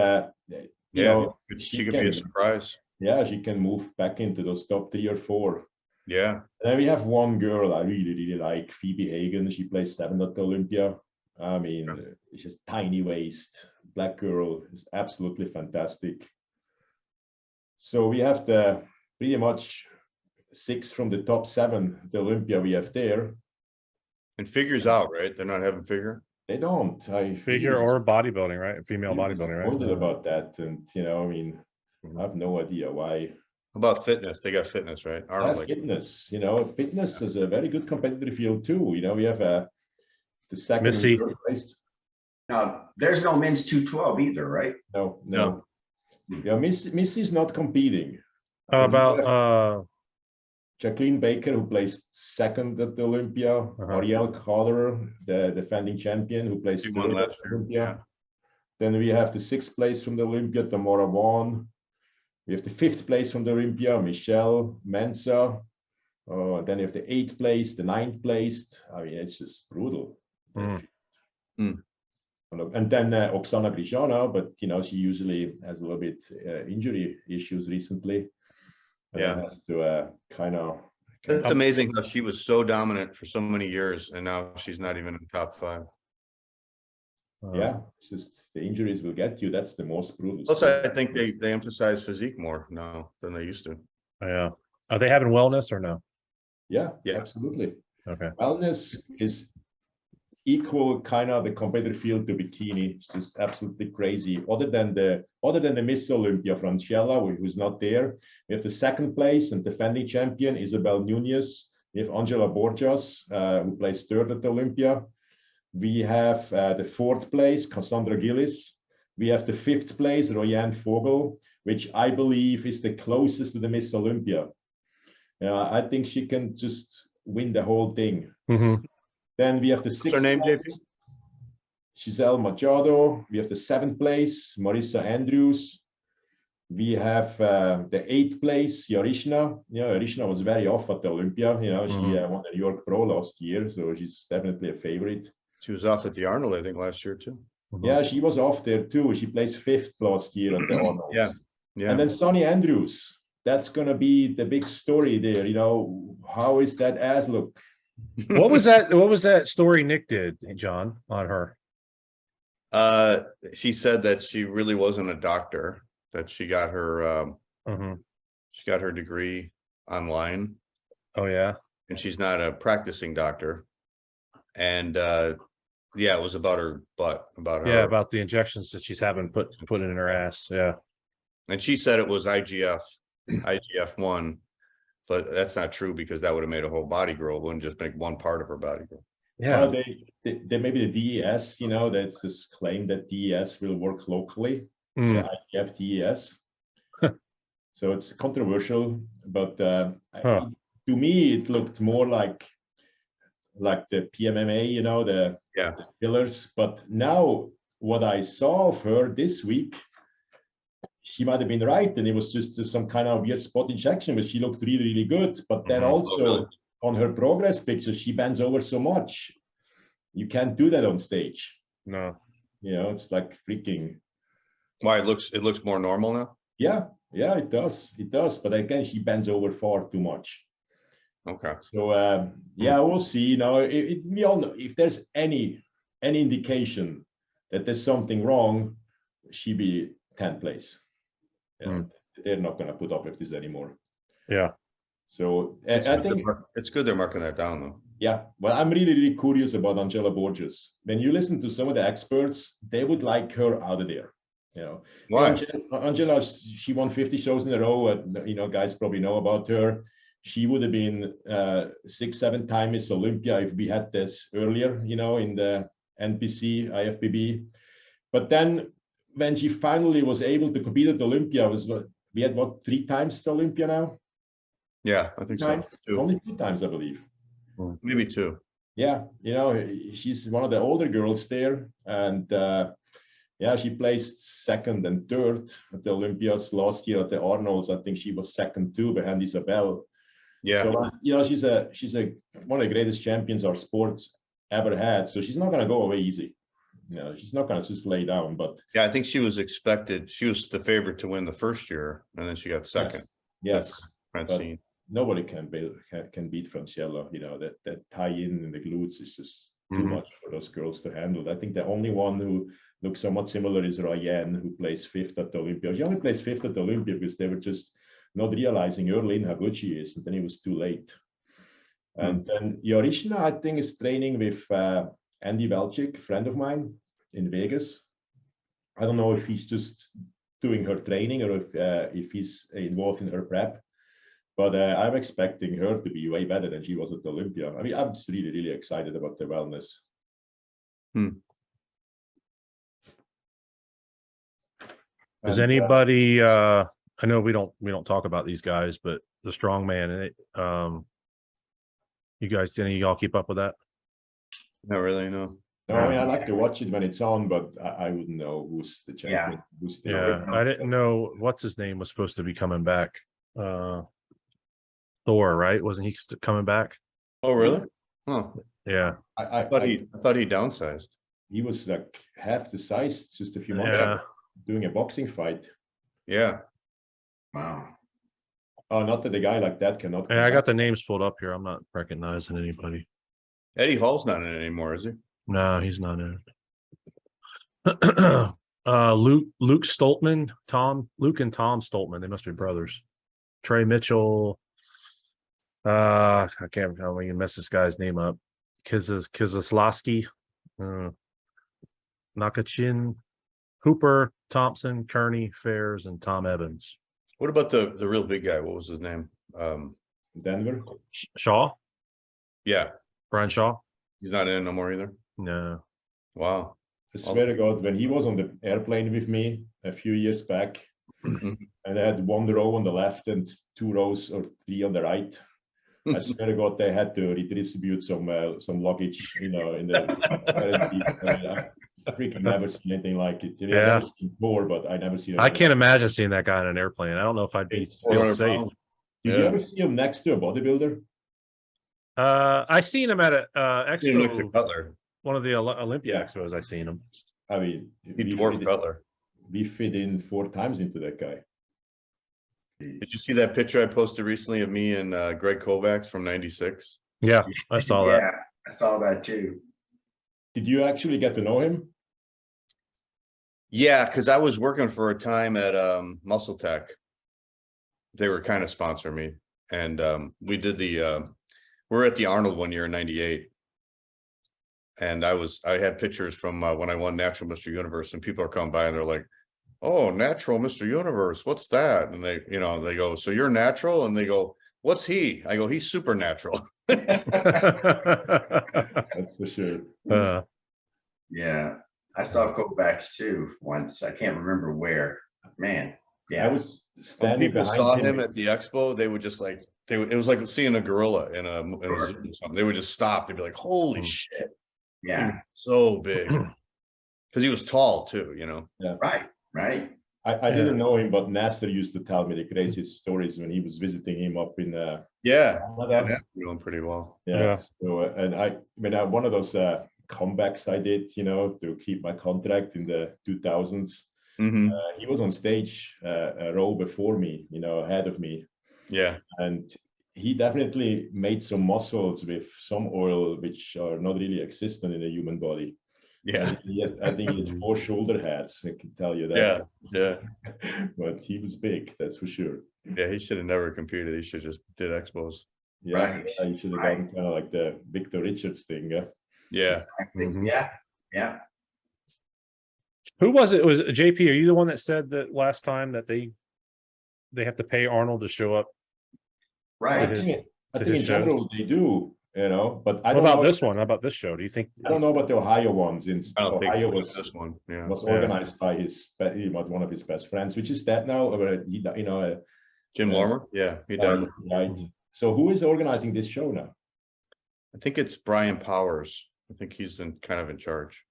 you know, she could be a surprise. Yeah, she can move back into those top 3 or 4. Yeah. And then we have one girl I really like, Phoebe Hagen. She plays 7 at the Olympia. I mean, it's just tiny waist, black girl, is absolutely fantastic. So we have the pretty much 6 from the top 7, the Olympia we have there. And figures out, right? They're not having figure. They don't. Figure or bodybuilding, right? Female bodybuilding, right? Wondered about that, and you know, I mean, I have no idea why. How about fitness? They got fitness, right? Arnold, Fitness, you know, fitness is a very good competitive field too. You know, we have the second Missy. place. Now, there's no men's 212 either, right? No. Yeah, Missy's not competing. How about Jacqueline Baker, who placed 2nd at the Olympia, Ariel Carter, the defending champion, who placed 3rd at the Olympia. Yeah. Then we have the 6th place from the Olympia, Tamara Vaughn. We have the 5th place from the Olympia, Michelle Mensa. Then we have the 8th place, the 9th place. I mean, it's just brutal. And then Oksana Grishana, but you know, she usually has a little bit injury issues recently. Yeah, has to kind of. It's amazing how she was so dominant for so many years, and now she's not even in the top 5. Yeah, it's just the injuries will get you. That's the most brutal. Plus, I think they emphasize physique more now than they used to. Yeah. Are they having wellness or no? Yeah, Yeah. absolutely. Okay. Wellness is equal kind of the competitive field to bikini. It's just absolutely crazy. Other than the Miss Olympia, Franciella, who's not there, we have the 2nd place and defending champion Isabel Nunez. We have Angela Borjas, who plays 3rd at the Olympia. We have the 4th place, Cassandra Gillis. We have the 5th place, Royanne Fogel, which I believe is the closest to the Miss Olympia. I think she can just win the whole thing. Then we have the 6th. What's her name, JP? Giselle Machado. We have the 7th place, Marissa Andrews. We have the 8th place, Yarishna. Yeah, Yarishna was very off at the Olympia. You know, she won the New York Pro last year, so she's definitely a favorite. She was off at the Arnold, I think, last year too. Yeah, she was off there too. She placed 5th last year at the Arnold. Yeah. And then Sonny Andrews. That's gonna be the big story there. You know, how is that ass look? What was that story Nick did, John, on her? She said that she really wasn't a doctor, that she got her she got her degree online. Oh yeah. And she's not a practicing doctor. And yeah, it was about her butt, about her. Yeah, about the injections that she's having put in her ass. Yeah. And she said it was IGF-1, but that's not true, because that would have made a whole body grow. It wouldn't just make one part of her body grow. Yeah. Well, they maybe the DES, you know, that's this claim that DES will work locally, the IGF DES. So it's controversial, but to me, it looked more like the PMMA, you know, the pillars. But now what I saw of her this week, she might have been right, and it was just some kind of weird spot injection, but she looked really, really good. But then also on her progress pictures, she bends over so much. You can't do that on stage. No. You know, it's like freaking. Why, it looks more normal now? Yeah, Yeah, it does. It does. But again, she bends over far too much. Okay. So yeah, we'll see. You know, we all know if there's any indication that there's something wrong, she be 10th place. Yeah, they're not going to put up with this anymore. Yeah. So It's I good think it's good they're marking that down though. yeah. Well, I'm really curious about Angela Borges. When you listen to some of the experts, they would like her out of there. You know, Why? Angela, she won 50 shows in a row. You know, guys probably know about her. She would have been 6-7 time Miss Olympia if we had this earlier, you know, in the NPC, IFBB. But then when she finally was able to compete at Olympia, we had what, 3 times Olympia now? Yeah, I think Times? so. 2. Only 2 times, I believe. Maybe 2. Yeah, you know, she's one of the older girls there, and yeah, she placed 2nd and 3rd at the Olympiads last year. At the Arnolds, I think she was 2nd too, behind Isabel. Yeah. So you know, she's one of the greatest champions our sports ever had. So she's not going to go away easy. You know, she's not going to just lay down. But Yeah, I think she was expected. She was the favorite to win the first year, and then she got 2nd. Yes. Francine. Nobody can beat Franciella. You know, that tie-in the glutes is just too much for those girls to handle. I think the only one who looks somewhat similar is Ryan, who plays 5th at the Olympia. She only plays 5th at the Olympia because they were just not realizing early in how good she is, and then it was too late. And then Yorishna, I think, is training with Andy Velchik, friend of mine in Vegas. I don't know if he's just doing her training or if he's involved in her prep. But I'm expecting her to be way better than she was at the Olympia. I mean, I'm just really excited about their wellness. Does anybody I know we don't talk about these guys, but the Strongman, you guys, any of y'all keep up with that? Not really, no. No, I mean, I like to watch it when it's on, but I wouldn't know who's the champion. Yeah, I didn't know what's his name was supposed to be coming back. Thor, right? Wasn't he coming back? Oh, really? Huh. Yeah. I thought he downsized. He was like half the size just a few months ago, doing a boxing fight. Yeah. Wow. Oh, not that a guy like that cannot. Yeah, I got the names pulled up here. I'm not recognizing anybody. Eddie Hall's not in it anymore, is he? No, he's not in it. Luke Stoltman, Luke and Tom Stoltman, they must be brothers. Trey Mitchell, I can't remember, you mess this guy's name up. Kizaslawski, Nakachin, Hooper, Thompson, Kearney, Fairs, and Tom Evans. What about the real big guy? What was his name? Denver. Shaw? Yeah. Brian Shaw? He's not in it no more either. No. Wow. I swear to God, when he was on the airplane with me a few years back, and I had 1 row on the left and 2 rows or 3 on the right, I swear to God, they had to redistribute some luggage, you know, in the. I freaking never seen anything like it. You know, I've never seen Thor, but I never seen. I can't imagine seeing that guy on an airplane. I don't know if I'd be feel safe. Did you ever see him next to a bodybuilder? I seen him at a expo. Cutler. One of the Olympia expos. I seen him. I mean, he dwarfed Cutler. We fit in 4 times into that guy. Did you see that picture I posted recently of me and Greg Kovacs from '96? Yeah, I saw that. Yeah, I saw that too. Did you actually get to know him? Yeah, because I was working for a time at Muscle Tech. They were kind of sponsoring me, and we did the we were at the Arnold one year in '98, and I had pictures from when I won Natural Mr. Universe, and people are coming by and they're like, "Oh, Natural Mr. Universe, what's that?" And they go, "So you're natural?" And they go, "What's he?" I go, "He's supernatural." That's for sure. Yeah, I saw Kovacs too once. I can't remember where. Man, yeah. I was standing people behind saw him him at the expo. They would just like it was like seeing a gorilla in a zoo or something. They would just stop. They'd be like, "Holy shit!" Yeah, so big because he was tall too. You know. Yeah. Right. I didn't know him, but Nestor used to tell me the craziest stories when he was visiting him up in Canada. Doing pretty well. Yeah. So and one of those comebacks I did, you know, to keep my contract in the 2000s. Mhm. He was on stage a row before me, ahead of me. Yeah. And he definitely made some muscles with some oil which are not really existent in a human body. Yeah. I think he had 4 shoulder heads, I can tell you Yeah. that. Yeah. But he was big, that's for sure. Yeah. He should have never competed. He should just did expos. Yeah, Right. he should have gotten kind of like the Victor Richards thing. Yeah. Yeah. Exactly. Mhm. Yeah. Yeah. Who was it? Was it JP? Are you the one that said that last time that they have to pay Arnold to show up? Right. his- I to think in his general shows? they do, but I What don't about know. this one? How about this show? Do you think? I don't know about the Ohio ones. In I don't Ohio think was this one. Yeah. was Yeah. organized by one of his best friends, which is dead now. Jim Lormer. Yeah. He died. Right. Mhm. So who is organizing this show now? I think it's Brian Powers. I think he's kind of in charge.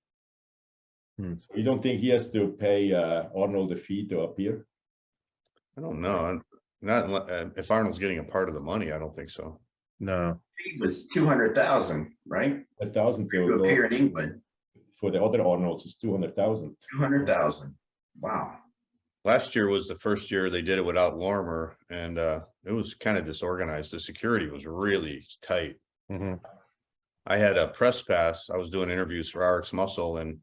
So you don't think he has to pay Arnold a fee to appear? I don't know. Not if Arnold's getting a part of the money. I don't think so. No. He was 200,000, right? 1,000 To appear in England. for the other Arnolds is 200,000. 200,000. Wow. Last year was the first year they did it without Lormer, and it was kind of disorganized. The security was really tight. Mhm. I had a press pass. I was doing interviews for RX Muscle, and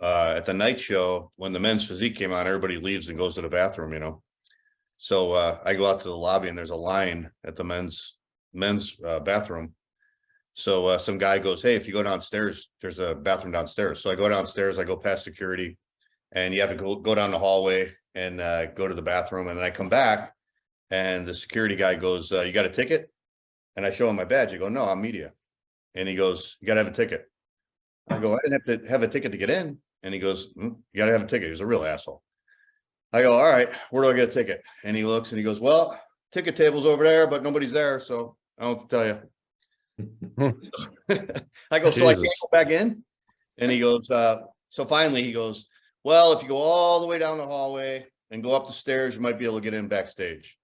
at the night show, when the men's physique came on, everybody leaves and goes to the bathroom, So I go out to the lobby, and there's a line at the men's bathroom. So some guy goes, "Hey, if you go downstairs, there's a bathroom downstairs." So I go downstairs, I go past security, and you have to go down the hallway and go to the bathroom, and then I come back, and the security guy goes, "You got a ticket?" And I show him my badge. I go, "No, I'm media." And he goes, "You got to have a ticket." I go, "I didn't have to have a ticket to get in." And he goes, "You got to have a ticket." He's a real asshole. I go, "All right, where do I get a ticket?" And he looks and he goes, "Well, ticket table's over there, but nobody's there. So I don't have to tell you." I go, "So I can't Jesus. go back in?" And he goes, so finally he goes, "Well, if you go all the way down the hallway and go up the stairs, you might be able to get in backstage."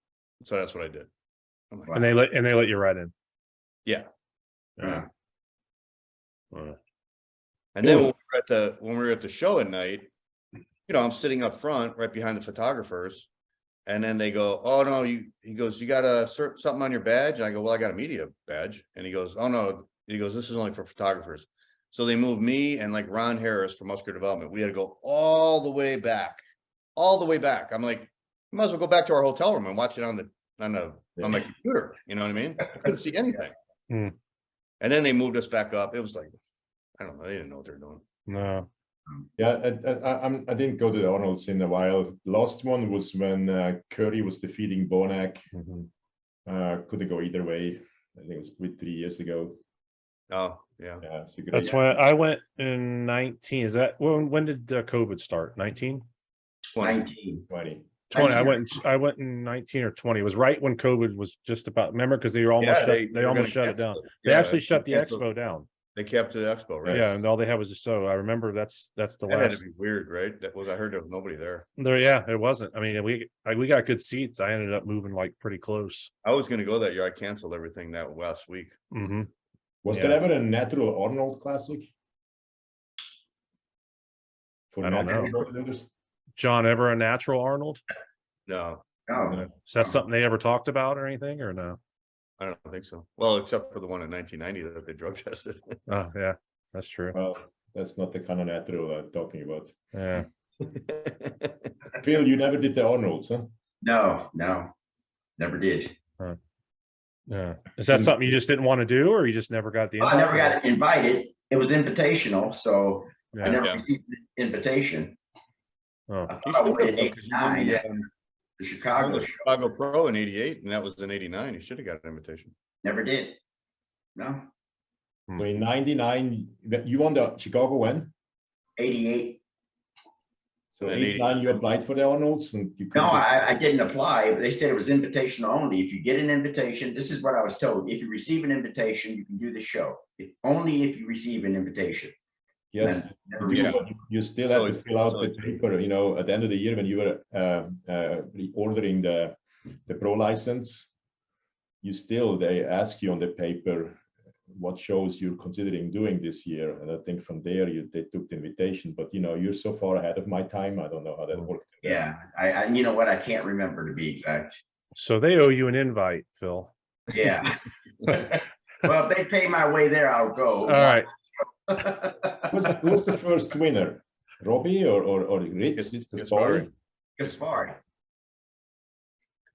So that's what I did. I'm like, And they let you right in. yeah. Yeah. And then when we were at the show at night, I'm sitting up front right behind the photographers, and then they go, "Oh no, he goes, "You got something on your badge?" And I go, "Well, I got a media badge." And he goes, "Oh no," he goes, "This is only for photographers." So they moved me and like Ron Harris from Muscular Development. We had to go all the way back. I'm like, we might as well go back to our hotel room and watch it on my computer. You know what I mean? I couldn't see anything. Hmm. And then they moved us back up. It was like, I don't know. They didn't know what they're doing. No. Yeah, I didn't go to the Arnold's in a while. Last one was when Curry was defeating Bonac. Mhm. Couldn't go either way. I think it was 3 years ago. Oh, yeah. Yeah, it's a great. That's when I went in 19. Is that when did COVID start? 19? 19. 20. 20. 19. I went in 19 or 20. It was right when COVID was just about. Remember, because they were almost Yeah, they were almost gonna shut it down. cancel it. They Yeah, actually shut the canceled- expo down. They kept the expo, right? Yeah, and all they had was just so. I remember that's the That had to last. be weird, right? I heard there was nobody there. There, yeah, it wasn't. I mean, we got good seats. I ended up moving like pretty close. I was going to go that year. I canceled everything that last week. Mm-hmm. Was Yeah. there ever a natural Arnold Classic? For I don't natural know. bodybuilders? John, ever a natural Arnold? No, Oh, Is that something they ever talked about or anything, or no? I don't think so. Well, except for the one in 1990 that they drug tested. Oh, yeah, that's true. Well, that's not the kind of natural I'm talking about. Yeah. Phil, you never did the Arnolds, huh? no, never did. Yeah. Is that something you just didn't want to do, or you just never got the? I never got invited. It was invitational, so I Yeah. never Yeah. received an invitation. Oh. I You thought I should would have, in because you won '89, the Chicago show. Chicago Pro in '88, and that was in '89. You should have got an invitation. Never did. No, So in 99, you won the Chicago when? 88. So And 89, you applied for the Arnolds and you No, couldn't- I didn't apply. They said it was invitation only. If you get an invitation, this is what I was told. If you receive an invitation, you can do the show. Only if you receive an invitation. Yes, Never you, received. you still have to fill out the paper, at the end of the year when you were ordering the pro license, they ask you on the paper, what shows you're considering doing this year. And I think from there they took the invitation. But you're so far ahead of my time. I don't know how that worked. Yeah, I you know what? I can't remember to be exact. So they owe you an invite, Phil. Yeah. Well, if they pay my way there, I'll go. All right. Who's the first winner? Robbie or Rich? Gaspari. Gaspari.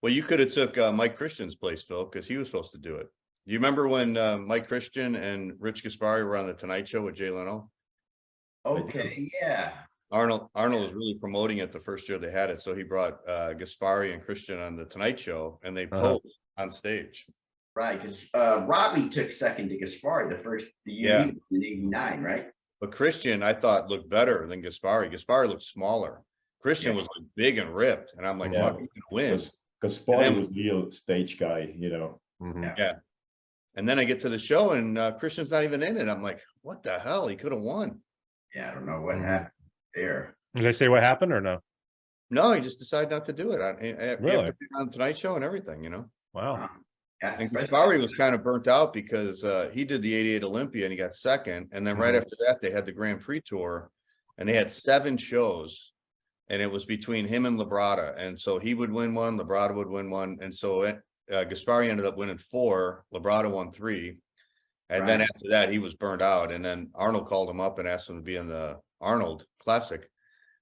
Well, you could have took Mike Christian's place, Phil, because he was supposed to do it. Do you remember when Mike Christian and Rich Gaspari were on the Tonight Show with Jay Leno? Okay, yeah. Arnold was really promoting it the first year they had it, so he brought Gaspari and Christian on the Tonight Show, and they posed on stage. Right, because Robbie took second to Gaspari the year he was in '89, right? But Christian, I thought, looked better than Gaspari. Gaspari looked smaller. Christian was like big and ripped, and I'm like, fuck, he's gonna win. Gaspari was real stage guy, Yeah. And then I get to the show, and Christian's not even in it. I'm like, what the hell? He could have won. Yeah, I don't know what happened there. Did they say what happened or no? No, he just decided not to do it. Really? After being on the Tonight Show and everything, Wow. Yeah, And Gaspari was kind of burnt out because he did the '88 Olympia and he got second. And then right after that, they had the Grand Prix tour, and they had 7 shows, and it was between him and Labrada. And so he would win one, Labrada would win one. And so Gaspari ended up winning 4, Labrada won 3. And then after that, he was burned out. And then Arnold called him up and asked him to be in the Arnold Classic.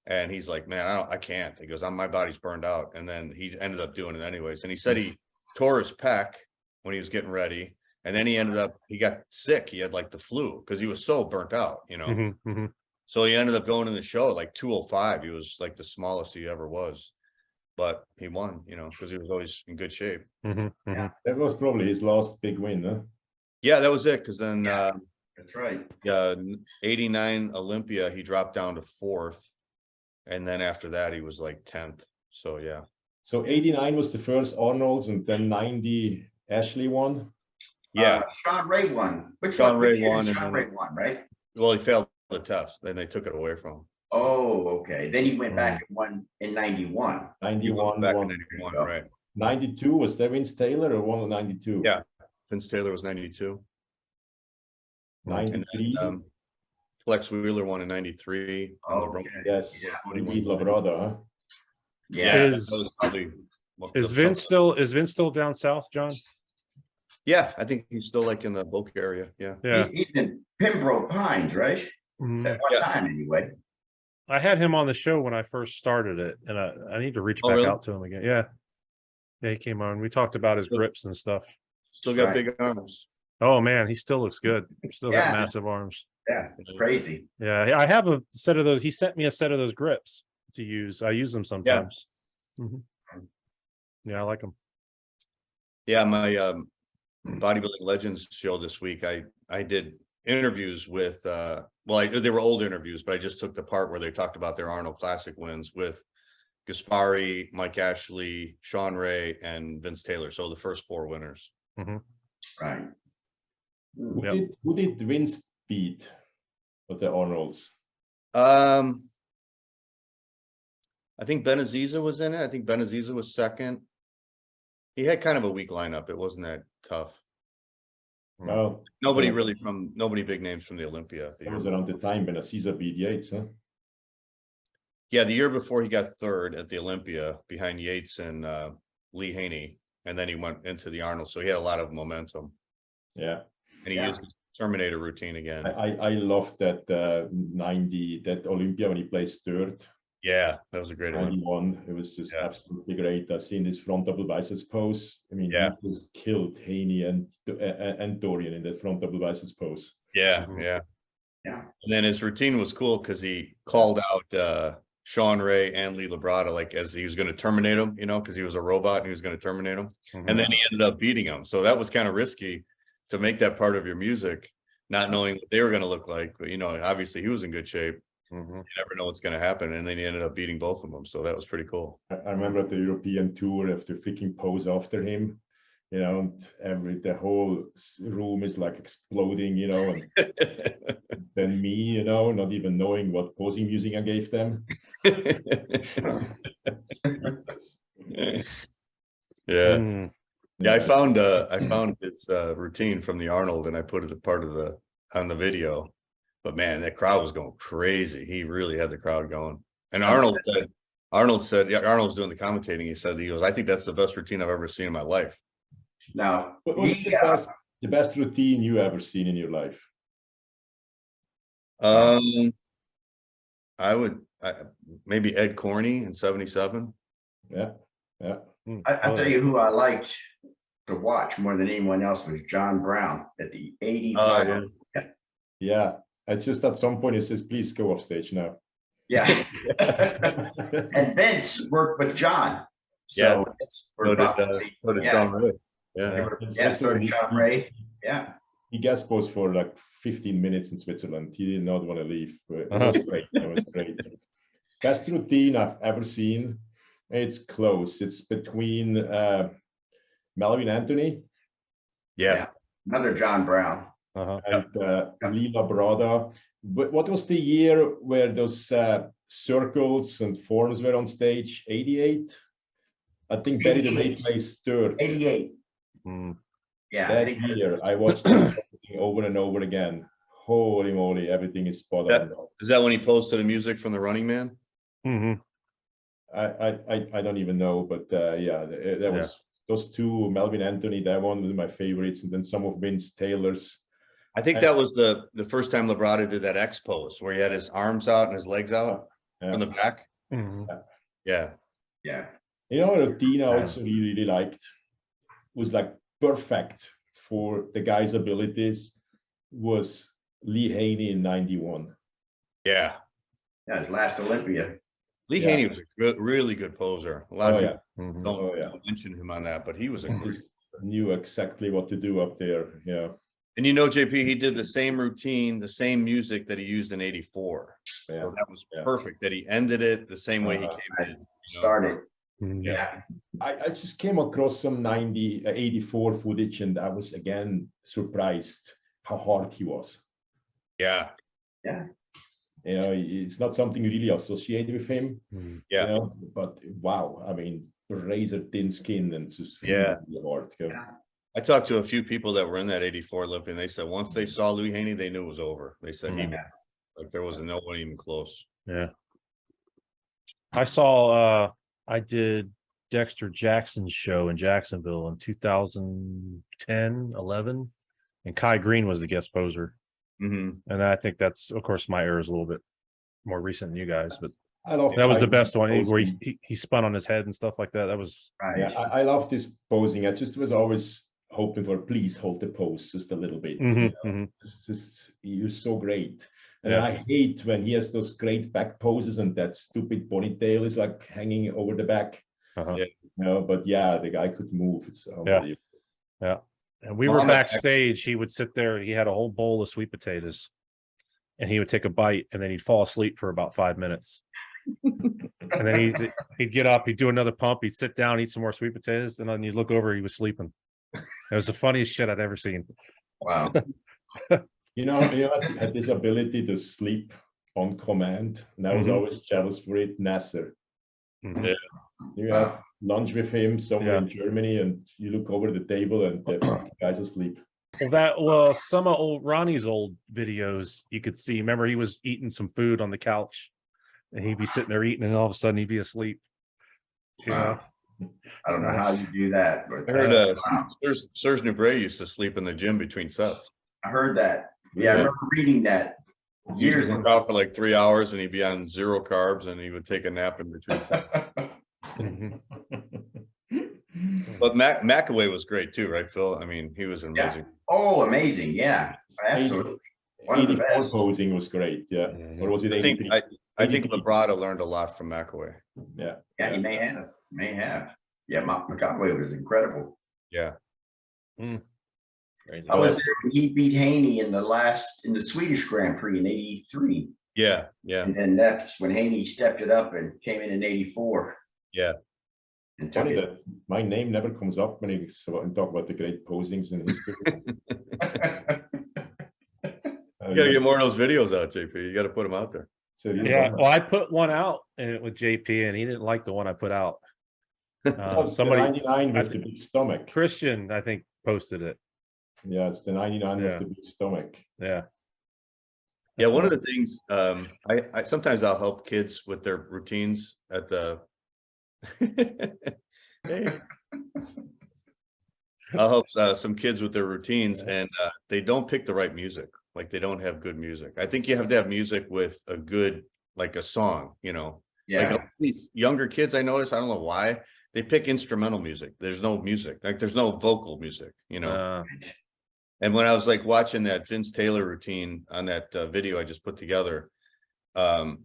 And he's like, man, I can't. He goes, my body's burned out. And then he ended up doing it anyways. And he said he tore his pec when he was getting ready. And then he got sick. He had like the flu because he was so burnt out, So he ended up going in the show at like 205. He was like the smallest he ever was. But he won, because he was always in good shape. Yeah. That was probably his last big win, huh? Yeah, that was it. Because then that's right. '89 Olympia, he dropped down to 4th. And then after that, he was like 10th. So, yeah. So 89 was the first Arnold's, and then 90 Ashley won. Yeah. Sean Ray won. Sean Ray won. Sean Ray won, right? Well, he failed the test. Then they took it away from him. Oh, okay. Then he went back and won in '91. 91 Back in won. 91, right. 92 was that Vince Taylor or won in 92? Yeah. Vince Taylor was 92. 93. And then, Flex Wheeler won in 93. Okay. Yes. Yeah. He beat Labrada, huh? Yeah. Is Vince still down south, John? Yeah, I think he's still like in the Boca area. Yeah. Yeah. He's in Pembroke Pines, right? Mhm. At one time, anyway. I had him on the show when I first started it, and I need to reach back really? out to him again. Yeah. Yeah, he came on. We talked about his grips and stuff. Still got Right. big arms. Oh man, he still looks good. Still got Yeah. massive arms. Yeah, it's crazy. Yeah, I have a set of those. He sent me a set of those grips to use. I use them sometimes. Mhm. Yeah, I like them. Yeah, my bodybuilding legends show this week, I did interviews with they were old interviews, but I just took the part where they talked about their Arnold Classic wins with Gaspari, Mike Ashley, Sean Ray, and Vince Taylor. So the first 4 winners. Right. Who did Vince beat with the Arnolds? I think Benaziza was in it. I think Benaziza was second. He had kind of a weak lineup. It wasn't that tough. Well, Nobody big names from the Olympia. that was around the time when Caesar beat Yates, huh? Yeah, the year before he got 3rd at the Olympia behind Yates and Lee Haney, and then he went into the Arnold. So he had a lot of momentum. Yeah. And he used his Terminator routine again. I loved that 90, that Olympia when he placed 3rd. Yeah, that was a great one. 91. It was just absolutely great. I've seen this front double biceps pose. I mean, he just killed Haney and Dorian in that front double biceps pose. Yeah. And then his routine was cool because he called out Sean Ray and Lee Labrada like as he was going to terminate him, because he was a robot and he was going to terminate him. And then he ended up beating him. So that was kind of risky to make that part of your music, not knowing what they were going to look like. But obviously he was in good shape. You never know what's going to happen, and then he ended up beating both of them. So that was pretty cool. I remember at the European tour, after freaking pose after him, and the whole room is like exploding, and then me, not even knowing what posing music I gave them. Yeah. Yeah, I found his routine from the Arnold and I put it a part of on the video. But man, that crowd was going crazy. He really had the crowd going. And Arnold said, yeah, Arnold's doing the commentating. He said, he goes, I think that's the best routine I've ever seen in my life. Now, What's the best routine you ever seen in your life? Maybe Ed Corney in 77. Yeah. I'll tell you who I liked to watch more than anyone else was John Brown at the 85. Yeah. I just at some point he says, please go off stage now. Yeah. And Vince worked with John. So so did Sean Ray. So did Sean Ray. Yeah. He guest posed for like 15 minutes in Switzerland. He did not want to leave. It was great. It was great. Best routine I've ever seen. It's close. It's between Melvin Anthony. Yeah. Another John Brown. And Lila Brada. But what was the year where those circles and forms were on stage? 88? I think Betty the Late placed third. 88. Yeah. That year, I watched it over and over again. Holy moly, everything is spot on. Is that when he posted the music from the Running Man? I don't even know, but yeah, that was those two, Melvin Anthony, that one was my favorites, and then some of Vince Taylor's. I think that was the first time Labrada did that X pose where he had his arms out and his legs out on the back. Yeah. You know, routine I also really liked was like perfect for the guy's abilities was Lee Haney in 91. Yeah. Yeah, his last Olympia. Lee Haney was a really good poser. A lot of people don't mention him on that, but he was a great. Knew exactly what to do up there. Yeah. And you know, JP, he did the same routine, the same music that he used in 84. Yeah. So that was perfect that he ended it the same way he came in. Started. Yeah. I just came across some 84 footage and I was again surprised how hard he was. Yeah. Yeah. You know, it's not something you really associate with him. Yeah. You know, but wow, I mean, razor thin skin and just really hard. I talked to a few people that were in that 84 Olympia, and they said once they saw Lee Haney, they knew it was over. They said like there was no one even close. Yeah. I saw I did Dexter Jackson's show in Jacksonville in 2010, 11, and Kai Green was the guest poser. And I think that's, of course, my era is a little bit more recent than you guys, but that was the best one where he spun on his head and stuff like that. That was I love this posing. I just was always hoping for, please hold the pose just a little bit. It's just, you're so great. And I hate when he has those great back poses and that stupid ponytail is like hanging over the back. You know, but yeah, the guy could move. It's yeah. And we were backstage. He would sit there. He had a whole bowl of sweet potatoes, and he would take a bite, and then he'd fall asleep for about 5 minutes. And then he'd get up. He'd do another pump. He'd sit down, eat some more sweet potatoes, and then you'd look over. He was sleeping. It was the funniest shit I'd ever seen. Wow. You know, he had this ability to sleep on command, and I was always jealous for it. Nasser. You have lunch with him somewhere in Germany, and you look over the table, and the guy's asleep. Well, some of old Ronnie's old videos you could see. Remember, he was eating some food on the couch, and he'd be sitting there eating, and all of a sudden he'd be asleep. Wow. I don't know how you do that, but I heard Serge Nubret used to sleep in the gym between sets. I heard that. Yeah, I remember reading that. He used to work out for like 3 hours, and he'd be on 0 carbs, and he would take a nap in between sets. But McAway was great too, right, Phil? I mean, he was amazing. Oh, amazing! Yeah, absolutely. 84 posing was great. Yeah, or was it 83? I think Labrada learned a lot from McAway. Yeah, he may have. Yeah, McAway was incredible. Yeah. I was there when he beat Haney in the Swedish Grand Prix in '83. Yeah. And then that's when Haney stepped it up and came in '84. Yeah. And funny that my name never comes up when I talk about the great posings in history. You got to get more of those videos out, JP. You got to put them out there. So well, I put one out with JP, and he didn't like the one I put out. It's the Somebody, 99 I with the big stomach. Christian, I think, posted it. Yeah, it's the 99 Yeah. with the big stomach. Yeah. Yeah, one of the things, I sometimes I'll help kids with their routines at the Hey. I'll help some kids with their routines, and they don't pick the right music. Like, they don't have good music. I think you have to have music with a good, like a song, you know. Like Yeah, these younger kids, I notice, I don't know why, they pick instrumental music. There's no music, like there's no vocal music, you know. And when I was like watching that Vince Taylor routine on that video I just put together, I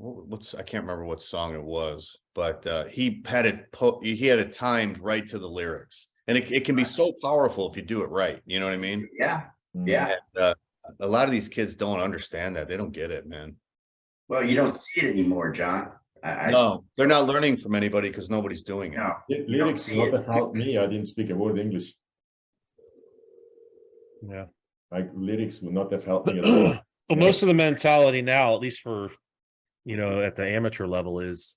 can't remember what song it was, but he had it timed right to the lyrics, and it can be so powerful if you do it right. You know what I mean? yeah, Mm. yeah. And, a lot of these kids don't understand that. They don't get it, man. Well, you don't see it anymore, John. No, they're not learning from anybody because nobody's doing it. No, you don't Lyrics see would it. have helped me. I didn't speak a word English. Yeah. Like, lyrics would not have helped me at all. Well, most of the mentality now, at least for, you know, at the amateur level, is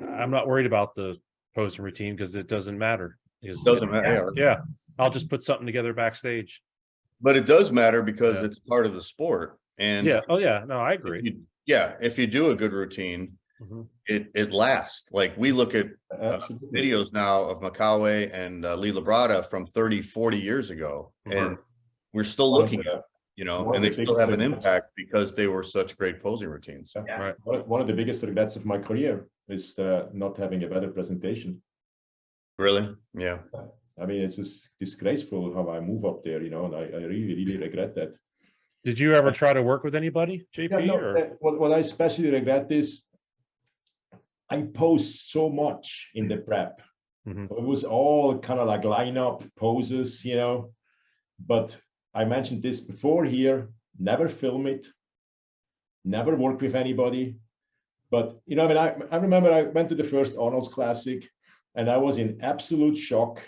I'm not worried about the posing routine because it doesn't matter. It doesn't matter. Yeah. I'll just put something together backstage. But it does matter because Yeah. it's part of the sport. And Yeah. Oh, yeah. No, I if agree. if you do a good routine, Mhm. it lasts. Like, we look at Absolutely. videos now of Makawe and Lee Labrada from 30, 40 years ago, and we're still looking at, you know, one and of they the still have an biggest- impact because they were such great posing routines. Yeah. Right. One of the biggest regrets of my career is not having a better presentation. Really? Yeah. I mean, it's just disgraceful how I move up there, you know, and I really, really regret that. Did you ever try to work with anybody, JP? Yeah, no, or? what I especially regret is I posed so much in the prep. Mhm. It was all kind of like lineup poses, you know, but I mentioned this before here, never film it, never work with anybody. But, you know, I mean, I remember I went to the first Arnold's Classic and I was in absolute shock,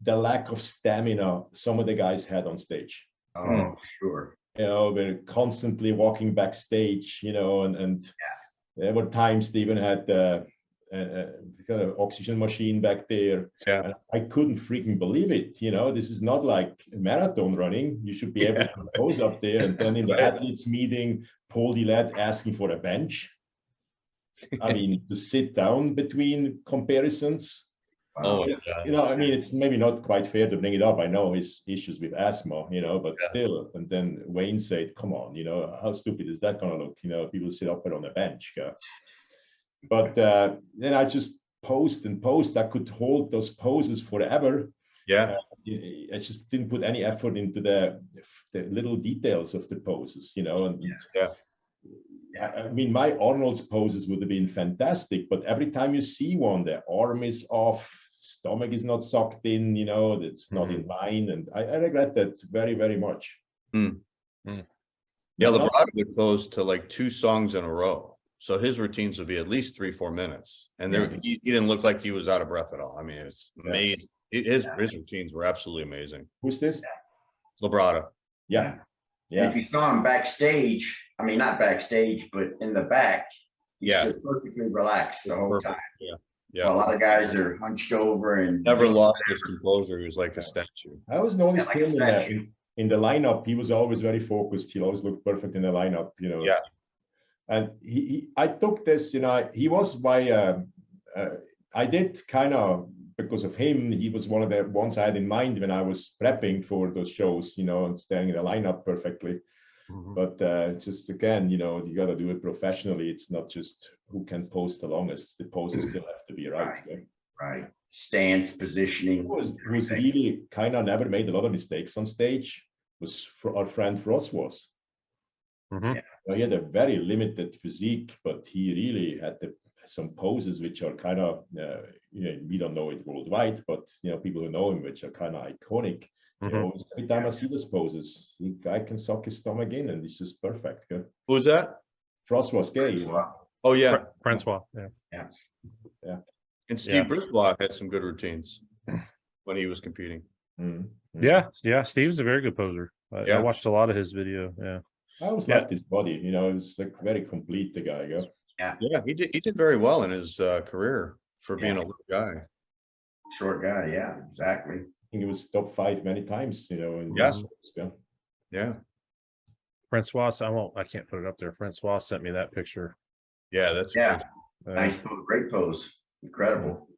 the lack of stamina some of the guys had on stage. Oh, sure. You know, they're constantly walking backstage, you know, and there were times they even had a kind of oxygen machine back there. Yeah. And I couldn't freaking believe it. You know, this is not like marathon running. You should be able to pose up there. And then in the athletes meeting, Paul Dillette asking for a bench. I mean, to sit down between comparisons. Oh, You know, I mean, it's maybe not quite fair to bring it up. I know his issues with asthma, you know, but still. And then Wayne said, come on, you know, how stupid is that going to look? You know, people sit up there on a bench. But then I just post and post. I could hold those poses forever. Yeah. I just didn't put any effort into the little details of the poses, you know. And I mean, my Arnold's poses would have been fantastic, but every time you see one, the arm is off, stomach is not sucked in, you know, it's not in line. And I regret that very, very much. Yeah, Labrada would pose to like 2 songs in a row. So his routines would be at least 3-4 minutes. And he didn't look like he was out of breath at all. I mean, it's amazing. His routines were absolutely amazing. Who's this? Labrada. Yeah. And if you saw him backstage, I mean, not backstage, but in the back, he's just perfectly relaxed the whole time. Yeah. Well, a lot of guys are hunched over and Never lost his composure. He was like a statue. I always noticed like a him statue. in the lineup. He was always very focused. He always looked perfect in the lineup, you know. Yeah. And I took this, you know, he was my, I did kind of, because of him, he was one of the ones I had in mind when I was prepping for those shows, you know, and staying in the lineup perfectly. But just again, you know, you got to do it professionally. It's not just who can pose the longest. The poses still have to be right. Right. Stance, positioning. Who's really kind of never made a lot of mistakes on stage was our friend Frost was. He had a very limited physique, but he really had some poses which are kind of, you know, we don't know it worldwide, but, you know, people who know him, which are kind of iconic. You know, every time I see those poses, the guy can suck his stomach in and it's just perfect. Who was that? Frost was gay. You know? Oh, yeah. Francois. Yeah. And Steve Brisbois had some good routines when he was competing. Yeah. Steve's a very good poser. I watched a lot of his video. Yeah. I always liked his body. You know, it was like very complete, the guy. Yeah, he did very well in his career. for being Yeah. a little guy. Short guy, yeah, exactly. I think he was top 5 many times, in Yeah. results, yeah. Yeah. Francois, I can't put it up there. Francois sent me that picture. Yeah, that's a Yeah, good. nice pose, great pose, incredible.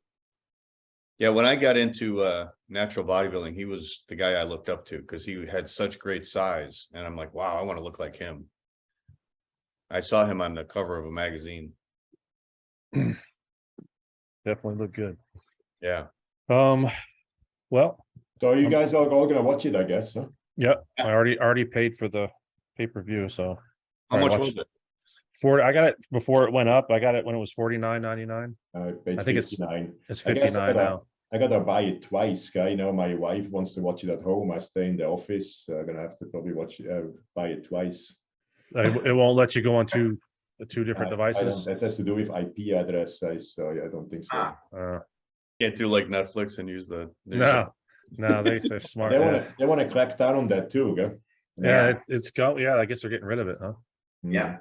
Yeah, when I got into natural bodybuilding, he was the guy I looked up to because he had such great size. And I'm like, wow, I want to look like him. I saw him on the cover of a magazine. Definitely look good. Yeah. Well, So you guys are all gonna watch it, I guess, huh? yep. I already paid for the pay-per-view, so How All right, much watch- was it? I got it before it went up. I got it when it was $49.99. I paid I think it's 59. It's I guess 59 now. I gotta buy it twice, guy. My wife wants to watch it at home. I stay in the office. So I'm gonna have to probably buy it twice. It won't let you go on two different I devices. that has to do with IP address, so I don't think so. Ah, Can't do like Netflix and use the. No, they're smart. They wanna crack down on that too, okay? Yeah, it's go. Yeah, I guess they're getting rid of it, huh? yeah,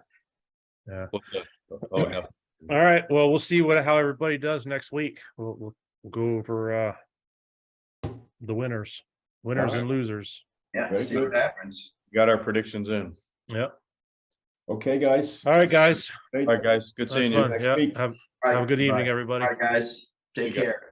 Oh, no. All right. Well, we'll see how everybody does next week. We'll go over the winners Alright. and losers. yeah, Very see what good. happens. Got our predictions in. Yep. Okay, guys. All right, guys. Great. All right, guys. Good That's seeing you. fun. next Yeah. week. Have All a right, good evening, bye. everybody. All right, guys, take You got it. care.